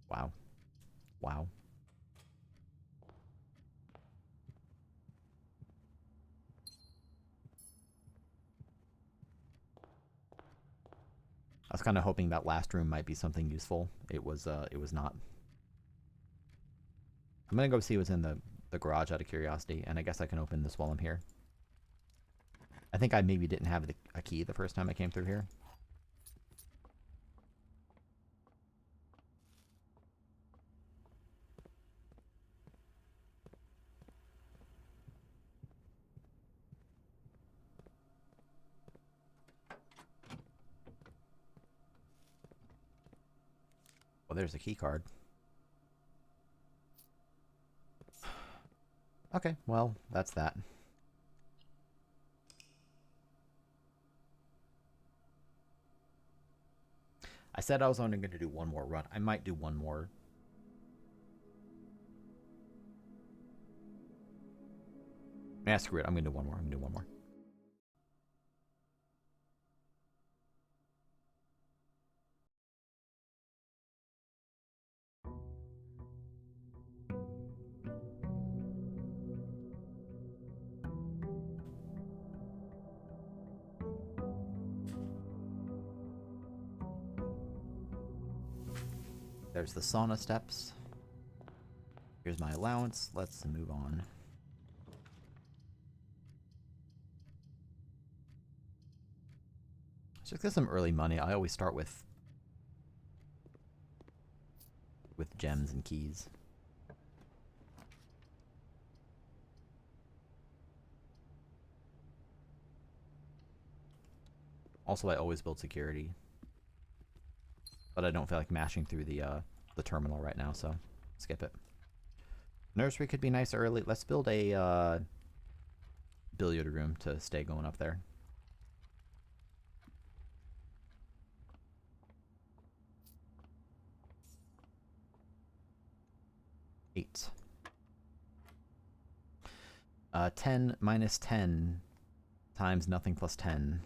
Wow. Wow. I was kind of hoping that last room might be something useful. It was not. I'm gonna go see what's in the garage out of curiosity, and I guess I can open this while I'm here. I think I maybe didn't have a key the first time I came through here. Well, there's a key card. Okay, well, that's that. I said I was only going to do one more run. I might do one more. Yeah, screw it. I'm going to do one more. I'm going to do one more. There's the sauna steps. Here's my allowance. Let's move on. Just get some early money. I always start with gems and keys. Also, I always build security. But I don't feel like mashing through the terminal right now, so skip it. Nursery could be nice early. Let's build a billiard room to stay going up there. Eight. 10 minus 10 times nothing plus 10.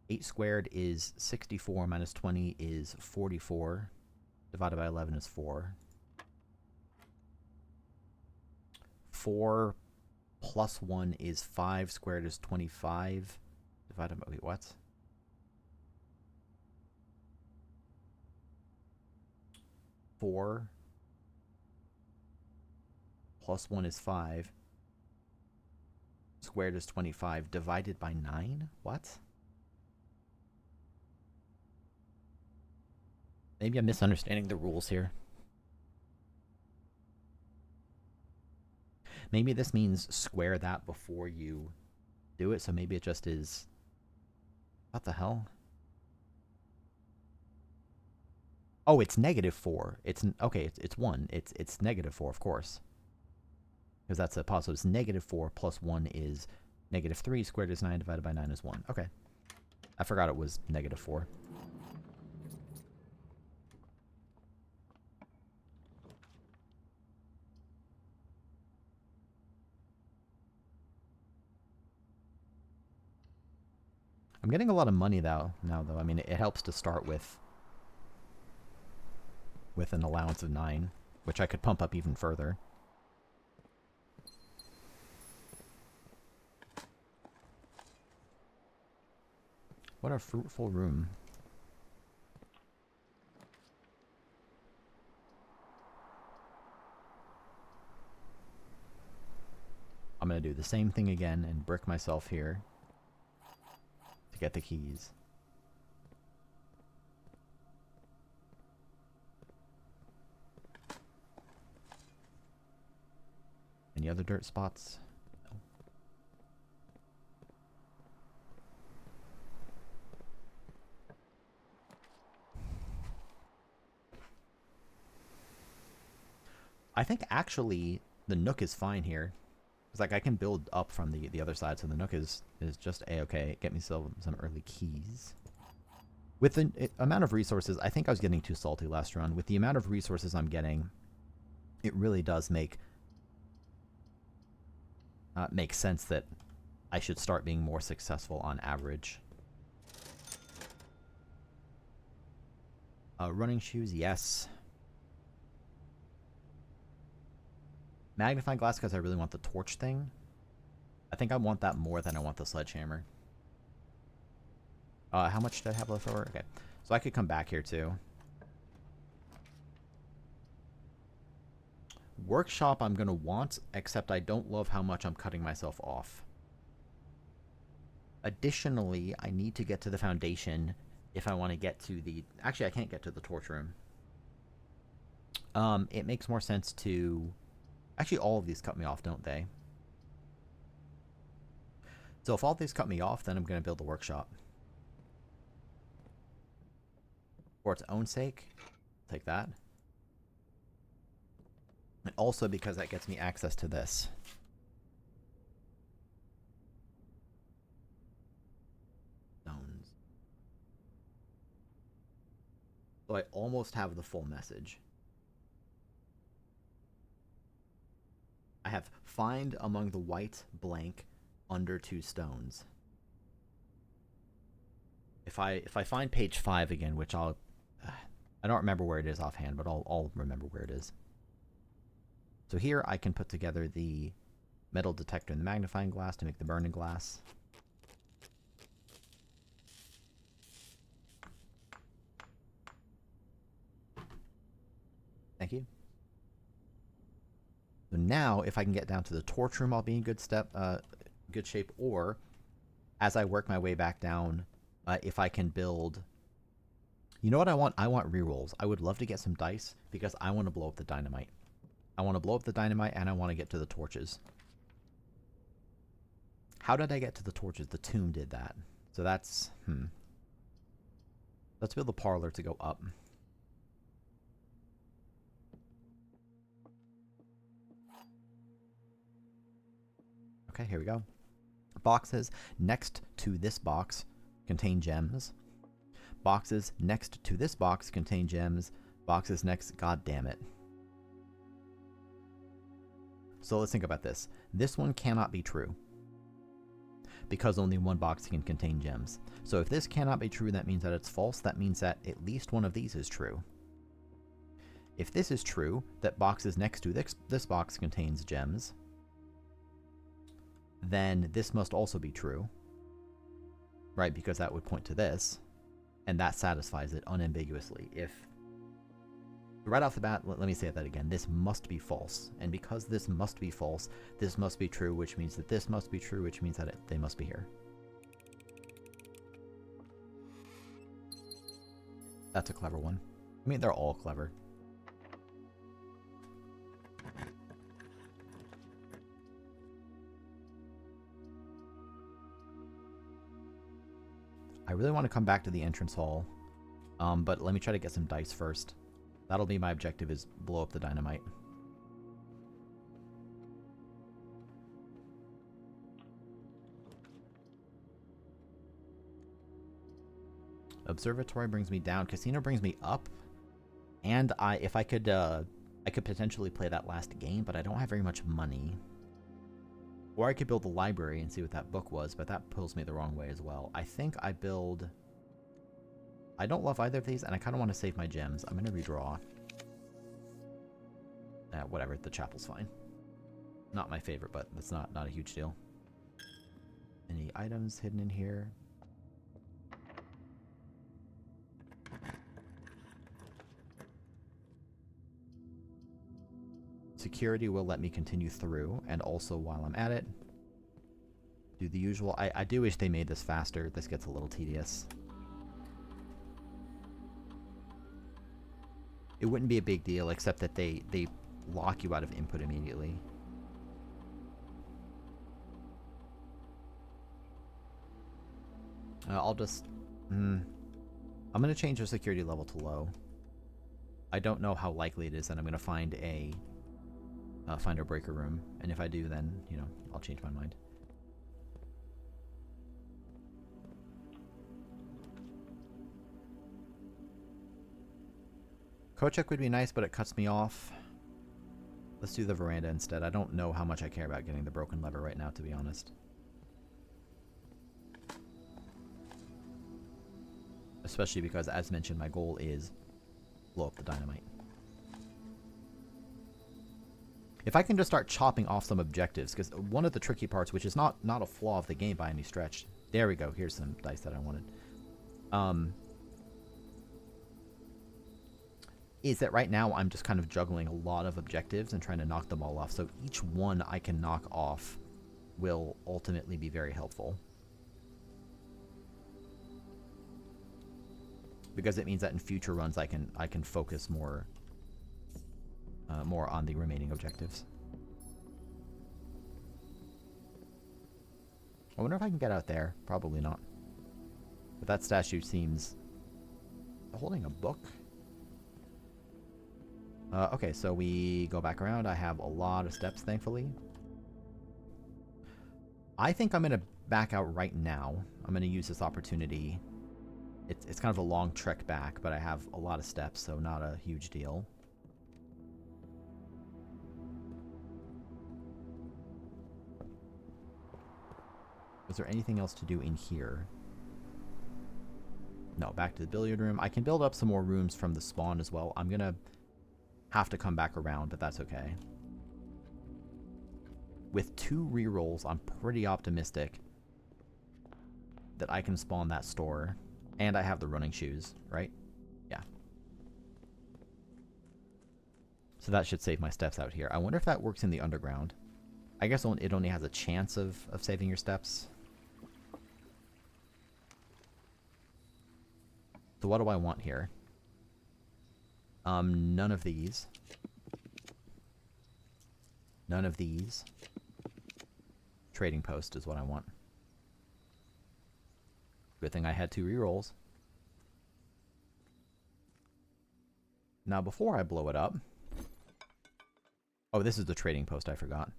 8 squared is 64 minus 20 is 44. Divided by 11 is 4. 4 plus 1 is 5 squared is 25. Divided by, wait, what? Four plus 1 is 5. Squared is 25. Divided by 9? What? Maybe I'm misunderstanding the rules here. Maybe this means square that before you do it, so maybe it just is... What the hell? Oh, it's -4. It's okay. It's 1. It's -4, of course, because that's a positive. It's -4 plus 1 is -3. Squared is 9. Divided by 9 is 1. Okay, I forgot it was -4. I'm getting a lot of money now, though. I mean, it helps to start with an allowance of 9, which I could pump up even further. What a fruitful room. I'm going to do the same thing again and brick myself here to get the keys. Any other dirt spots? No. I think actually the Nook is fine here. It's like I can build up from the other side, so the Nook is just a-okay. Get me some early keys. With the amount of resources, I think I was getting too salty last run. With the amount of resources I'm getting, it really does make sense that I should start being more successful on average. Running shoes, yes. Magnifying glass because I really want the torch thing. I think I want that more than I want the sledgehammer. How much do I have left over? Okay. So I could come back here too. Workshop I'm going to want, except I don't love how much I'm cutting myself off. Additionally, I need to get to the foundation if I want to get to the... Actually, I can't get to the torch room. It makes more sense to... Actually, all of these cut me off, don't they? So if all these cut me off, then I'm going to build a workshop. For its own sake, take that. And also because that gets me access to this. Stones. So I almost have the full message. I have find among the white blank under 2 stones. If I find page 5 again, which I don't remember where it is offhand, but I'll remember where it is. So here I can put together the metal detector and the magnifying glass to make the burning glass. Thank you. So now, if I can get down to the torch room, I'll be in good shape. Or, as I work my way back down, if I can build... You know what I want? I want rerolls. I would love to get some dice, because I want to blow up the dynamite. I want to blow up the dynamite, and I want to get to the torches. How did I get to the torches? The tomb did that. So that's... Let's build the parlor to go up. Okay, here we go. Boxes next to this box contain gems. Boxes next to this box contain gems. Boxes next, god damn it. So let's think about this. This one cannot be true, because only one box can contain gems. So if this cannot be true, that means that it's false. That means that at least one of these is true. If this is true, that boxes next to this box contains gems, then this must also be true, right? Because that would point to this, and that satisfies it unambiguously. If, right off the bat, let me say that again, this must be false, and because this must be false, this must be true, which means that this must be true, which means that they must be here. That's a clever one. I mean, they're all clever. I really want to come back to the entrance hall, but let me try to get some dice first. That'll be my objective, is blow up the dynamite. Observatory brings me down. Casino brings me up. And if I could potentially play that last game, but I don't have very much money. Or I could build the library and see what that book was, but that pulls me the wrong way as well. I think I build... I don't love either of these, and I kind of want to save my gems. I'm going to redraw. Whatever, the chapel's fine. Not my favorite, but that's not a huge deal. Any items hidden in here? Security will let me continue through, and also while I'm at it, do the usual. I do wish they made this faster. This gets a little tedious. It wouldn't be a big deal, except that they lock you out of input immediately. I'll just... I'm going to change the security level to low. I don't know how likely it is that I'm going to find a find a breaker room. And if I do, then, you know, I'll change my mind. Kochek would be nice, but it cuts me off. Let's do the veranda instead. I don't know how much I care about getting the broken lever right now, to be honest. Especially because, as mentioned, my goal is blow up the dynamite. If I can just start chopping off some objectives, because one of the tricky parts, which is not a flaw of the game by any stretch. There we go. Here's some dice that I wanted. Is that right now I'm just kind of juggling a lot of objectives and trying to knock them all off. So each one I can knock off will ultimately be very helpful. Because it means that in future runs I can focus more on the remaining objectives. I wonder if I can get out there. Probably not. But that statue seems... holding a book? Okay, so we go back around. I have a lot of steps, thankfully. I think I'm going to back out right now. I'm going to use this opportunity. It's kind of a long trek back, but I have a lot of steps, so not a huge deal. Was there anything else to do in here? No, back to the billiard room. I can build up some more rooms from the spawn as well. I'm going to have to come back around, but that's okay. With 2 rerolls, I'm pretty optimistic that I can spawn that store. And I have the running shoes, right? Yeah. So that should save my steps out here. I wonder if that works in the underground. I guess it only has a chance of saving your steps. So what do I want here? None of these. None of these. Trading post is what I want. Good thing I had 2 rerolls. Now before I blow it up... Oh, this is the trading post, I forgot.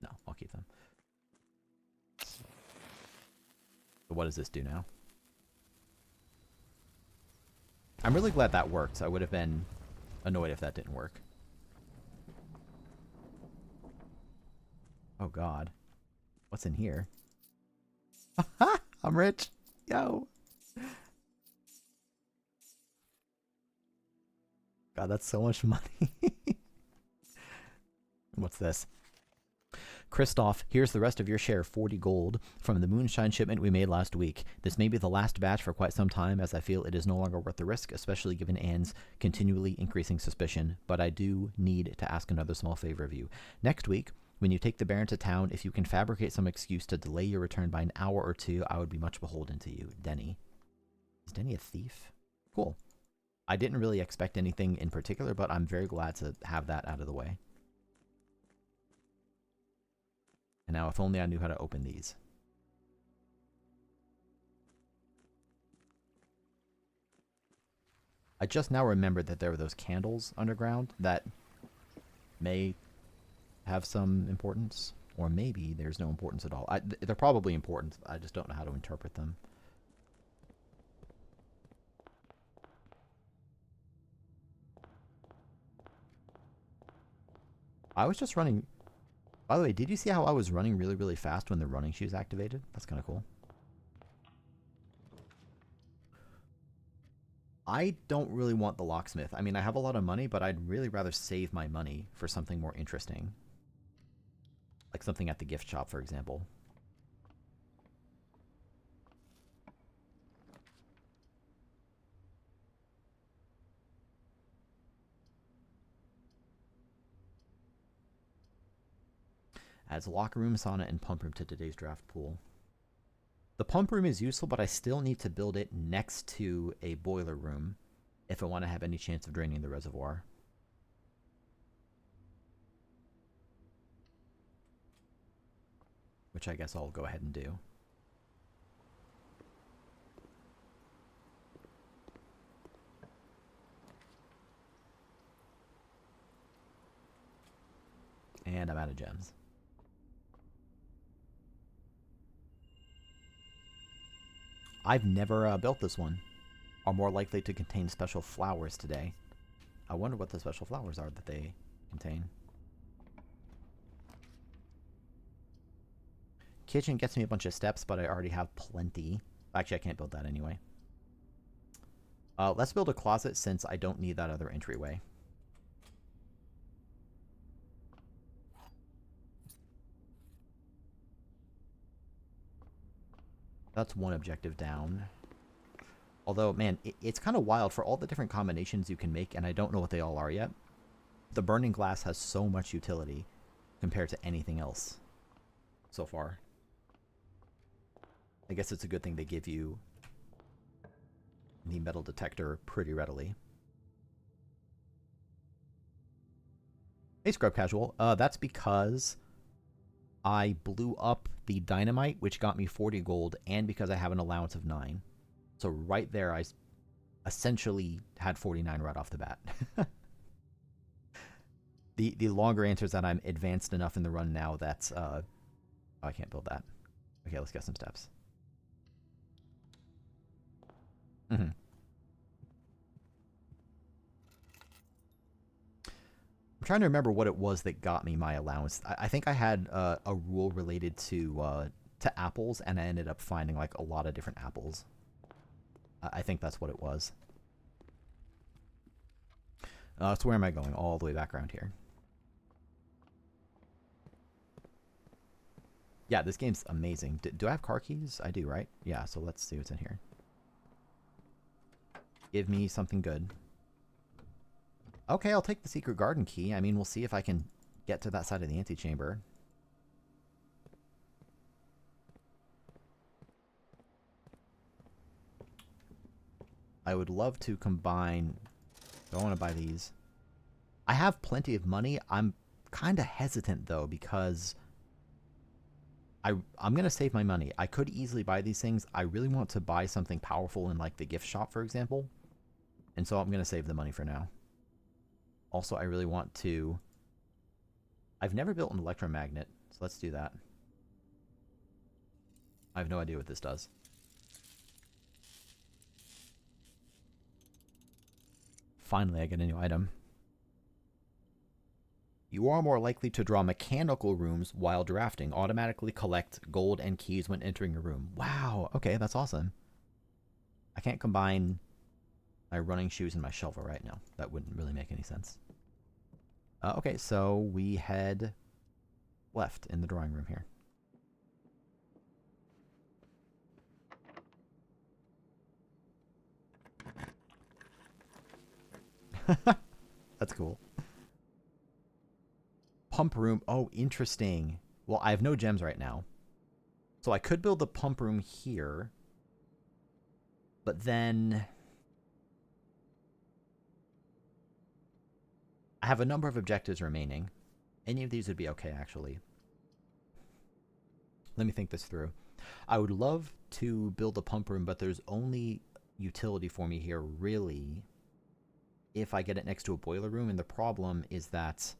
No, I'll keep them. So what does this do now? I'm really glad that worked. I would have been annoyed if that didn't work. Oh god. What's in here? I'm rich. Yo. God, that's so much money. What's this? Christoph, here's the rest of your share, 40 gold, from the moonshine shipment we made last week. This may be the last batch for quite some time, as I feel it is no longer worth the risk, especially given Anne's continually increasing suspicion, but I do need to ask another small favor of you. Next week, when you take the Baron to town, if you can fabricate some excuse to delay your return by an hour or 2, I would be much beholden to you. Denny. Is Denny a thief? Cool. I didn't really expect anything in particular, but I'm very glad to have that out of the way. And now if only I knew how to open these. I just now remembered that there were those candles underground that may have some importance. Or maybe there's no importance at all. They're probably important. I just don't know how to interpret them. I was just running... By the way, did you see how I was running really, really fast when the running shoes activated? That's kind of cool. I don't really want the locksmith. I mean, I have a lot of money, but I'd really rather save my money for something more interesting. Like something at the gift shop, for example. Adds locker room, sauna, and pump room to today's draft pool. The pump room is useful, but I still need to build it next to a boiler room if I want to have any chance of draining the reservoir. Which I guess I'll go ahead and do. And I'm out of gems. I've never built this one. Are more likely to contain special flowers today. I wonder what the special flowers are that they contain. Kitchen gets me a bunch of steps, but I already have plenty. Actually, I can't build that anyway. Let's build a closet since I don't need that other entryway. That's one objective down. Although, man, it's kind of wild for all the different combinations you can make, and I don't know what they all are yet. The burning glass has so much utility compared to anything else so far. I guess it's a good thing they give you the metal detector pretty readily. Hey, Scrub Casual. That's because I blew up the dynamite, which got me 40 gold, and because I have an allowance of 9. So right there, I essentially had 49 right off the bat. The longer answer is that I'm advanced enough in the run now that... oh, I can't build that. Okay, let's get some steps. Mm-hmm. I'm trying to remember what it was that got me my allowance. I think I had a rule related to apples, and I ended up finding like a lot of different apples. I think that's what it was. So where am I going? All the way back around here. Yeah, this game's amazing. Do I have car keys? I do, right? Yeah, so let's see what's in here. Give me something good. Okay, I'll take the secret garden key. I mean, we'll see if I can get to that side of the antechamber. I would love to combine... I don't want to buy these. I have plenty of money. I'm kind of hesitant, though, because... I'm going to save my money. I could easily buy these things. I really want to buy something powerful in, like, the gift shop, for example. And so I'm going to save the money for now. Also, I really want to... I've never built an electromagnet, so let's do that. I have no idea what this does. Finally, I get a new item. You are more likely to draw mechanical rooms while drafting. Automatically collect gold and keys when entering a room. Wow, okay, that's awesome. I can't combine my running shoes and my shovel right now. That wouldn't really make any sense. Okay, so we head left in the drawing room here. That's cool. Pump room. Oh, interesting. Well, I have no gems right now. So I could build the pump room here. But then... I have a number of objectives remaining. Any of these would be okay, actually. Let me think this through. I would love to build a pump room, but there's only utility for me here, really, if I get it next to a boiler room. And the problem is that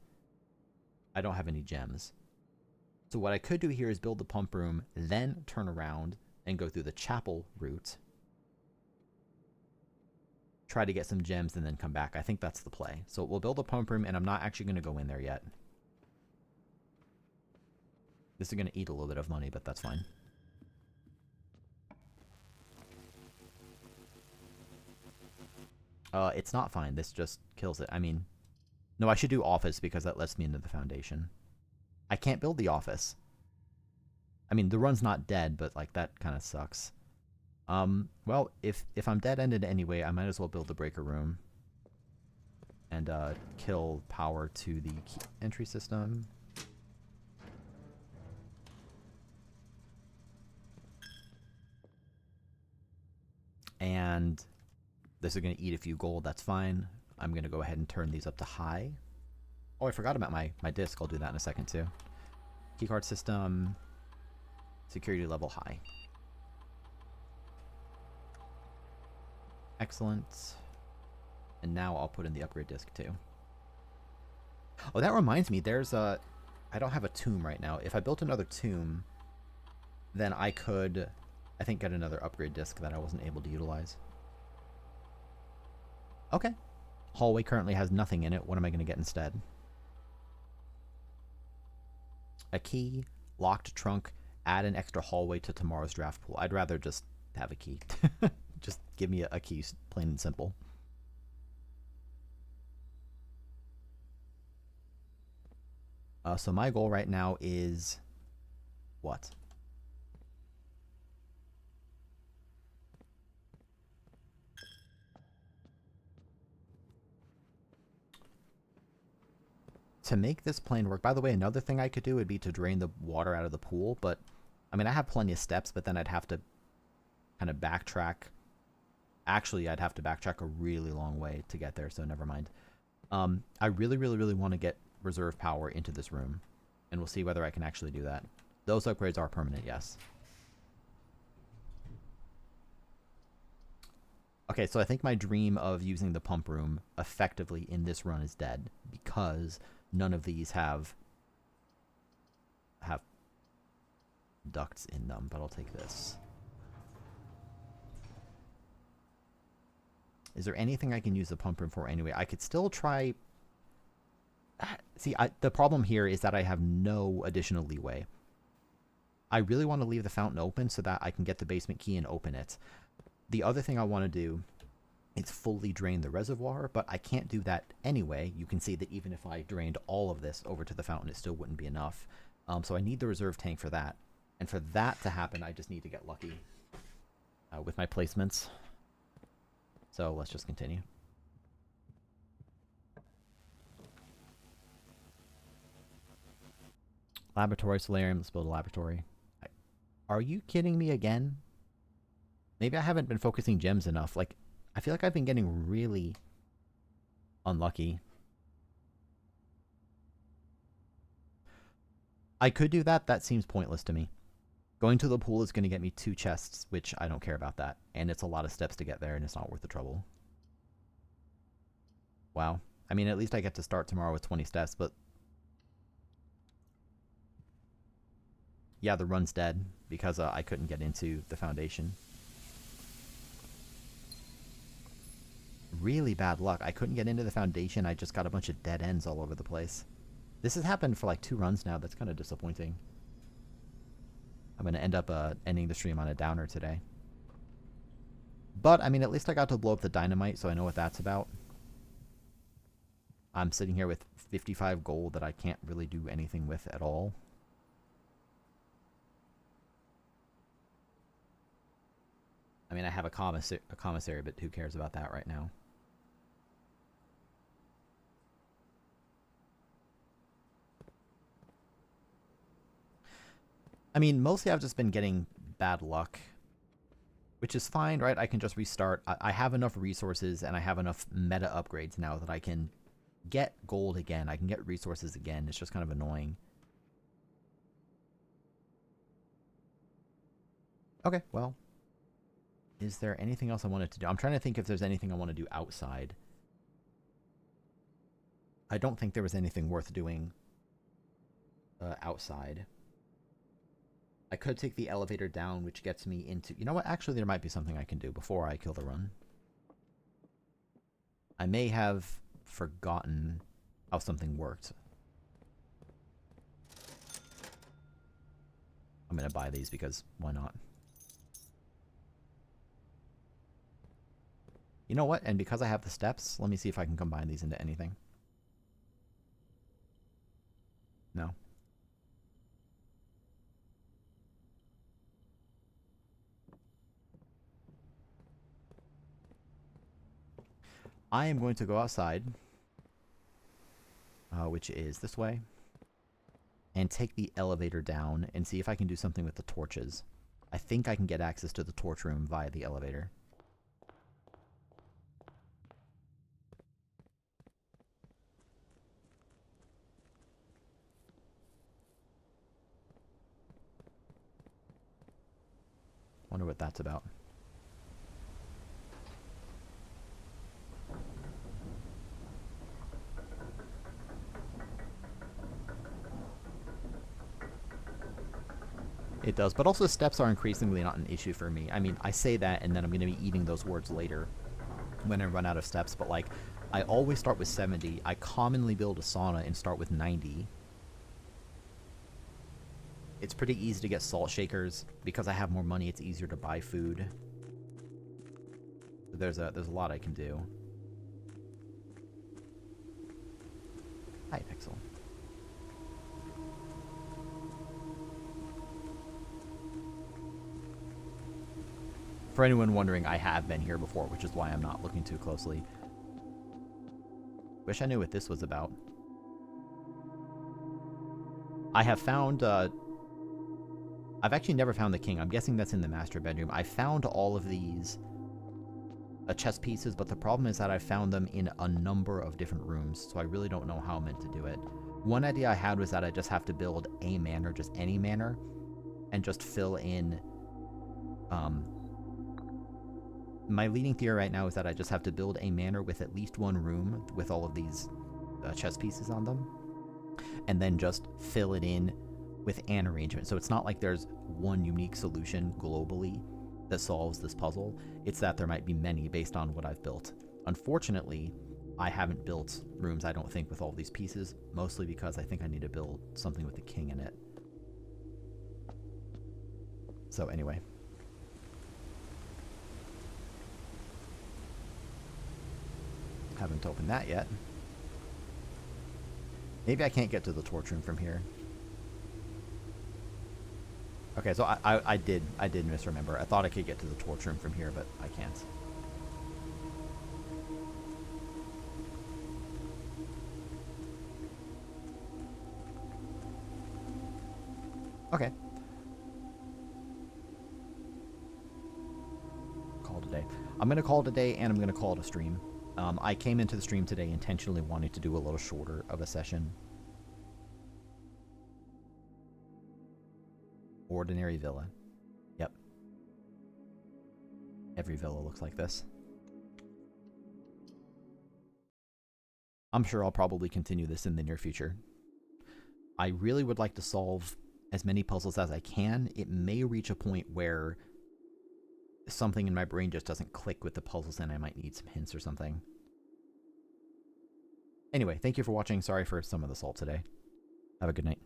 I don't have any gems. So what I could do here is build the pump room, then turn around and go through the chapel route. Try to get some gems and then come back. I think that's the play. So we'll build a pump room, and I'm not actually going to go in there yet. This is going to eat a little bit of money, but that's fine. It's not fine. This just kills it. I mean, no, I should do office because that lets me into the foundation. I can't build the office. I mean, the run's not dead, but like that kind of sucks. Well, if I'm dead-ended anyway, I might as well build the breaker room. And, kill power to the entry system. And this is going to eat a few gold, that's fine. I'm going to go ahead and turn these up to high. Oh, I forgot about my disc. I'll do that in a second, too. Keycard system. Security level high. Excellent. And now I'll put in the upgrade disc too. Oh, that reminds me, there's I don't have a tomb right now. If I built another tomb, then I could, I think, get another upgrade disc that I wasn't able to utilize. Okay. Hallway currently has nothing in it. What am I going to get instead? A key, locked trunk, add an extra hallway to tomorrow's draft pool. I'd rather just have a key. Just give me a key, plain and simple. So my goal right now is what? To make this plane work, by the way, another thing I could do would be to drain the water out of the pool, but I mean, I have plenty of steps, but then I'd have to kind of backtrack. Actually, I'd have to backtrack a really long way to get there, so never mind. I really, really, really want to get reserve power into this room, and we'll see whether I can actually do that. Those upgrades are permanent, yes. Okay, so I think my dream of using the pump room effectively in this run is dead, because none of these have ducts in them, but I'll take this. Is there anything I can use the pump room for anyway? I could still try... See, the problem here is that I have no additional leeway. I really want to leave the fountain open so that I can get the basement key and open it. The other thing I want to do is fully drain the reservoir, but I can't do that anyway. You can see that even if I drained all of this over to the fountain, it still wouldn't be enough. So I need the reserve tank for that. And for that to happen, I just need to get lucky with my placements. So let's just continue. Laboratory solarium. Let's build a laboratory. Are you kidding me again? Maybe I haven't been focusing gems enough. Like, I feel like I've been getting really unlucky. I could do that. That seems pointless to me. Going to the pool is going to get me 2 chests, which I don't care about that. And it's a lot of steps to get there, and it's not worth the trouble. Wow. I mean, at least I get to start tomorrow with 20 steps, but... Yeah, the run's dead because I couldn't get into the foundation. Really bad luck. I couldn't get into the foundation. I just got a bunch of dead ends all over the place. This has happened for like 2 runs now. That's kind of disappointing. I'm going to end up ending the stream on a downer today. But, I mean, at least I got to blow up the dynamite, so I know what that's about. I'm sitting here with 55 gold that I can't really do anything with at all. I mean, I have a commissary, but who cares about that right now? I mean, mostly I've just been getting bad luck, which is fine, right? I can just restart. I have enough resources and I have enough meta upgrades now that I can get gold again. I can get resources again. It's just kind of annoying. Okay, well, is there anything else I wanted to do? I'm trying to think if there's anything I want to do outside. I don't think there was anything worth doing outside. I could take the elevator down, which gets me into... You know what? Actually, there might be something I can do before I kill the run. I may have forgotten how something worked. I'm going to buy these because why not? You know what? And because I have the steps, let me see if I can combine these into anything. No. I am going to go outside, which is this way, and take the elevator down and see if I can do something with the torches. I think I can get access to the torch room via the elevator. Wonder what that's about. It does, but also steps are increasingly not an issue for me. I mean, I say that, and then I'm going to be eating those words later when I run out of steps, but like, I always start with 70. I commonly build a sauna and start with 90. It's pretty easy to get salt shakers. Because I have more money, it's easier to buy food. There's a lot I can do. Hi, Pixel. For anyone wondering, I have been here before, which is why I'm not looking too closely. Wish I knew what this was about. I have found, I've actually never found the king. I'm guessing that's in the master bedroom. I found all of these chess pieces, but the problem is that I found them in a number of different rooms, so I really don't know how I'm meant to do it. One idea I had was that I just have to build a manor, just any manor, and just fill in, my leading theory right now is that I just have to build a manor with at least one room with all of these chess pieces on them, and then just fill it in with an arrangement. So it's not like there's one unique solution globally that solves this puzzle. It's that there might be many based on what I've built. Unfortunately, I haven't built rooms, I don't think, with all these pieces, mostly because I think I need to build something with the king in it. So anyway. Haven't opened that yet. Maybe I can't get to the torch room from here. Okay, so I did misremember. I thought I could get to the torch room from here, but I can't. Okay. Call it a day. I'm going to call it a day, and I'm going to call it a stream. I came into the stream today intentionally wanting to do a little shorter of a session. Ordinary villa. Yep. Every villa looks like this. I'm sure I'll probably continue this in the near future. I really would like to solve as many puzzles as I can. It may reach a point where something in my brain just doesn't click with the puzzles and I might need some hints or something. Anyway, thank you for watching. Sorry for some of the salt today. Have a good night.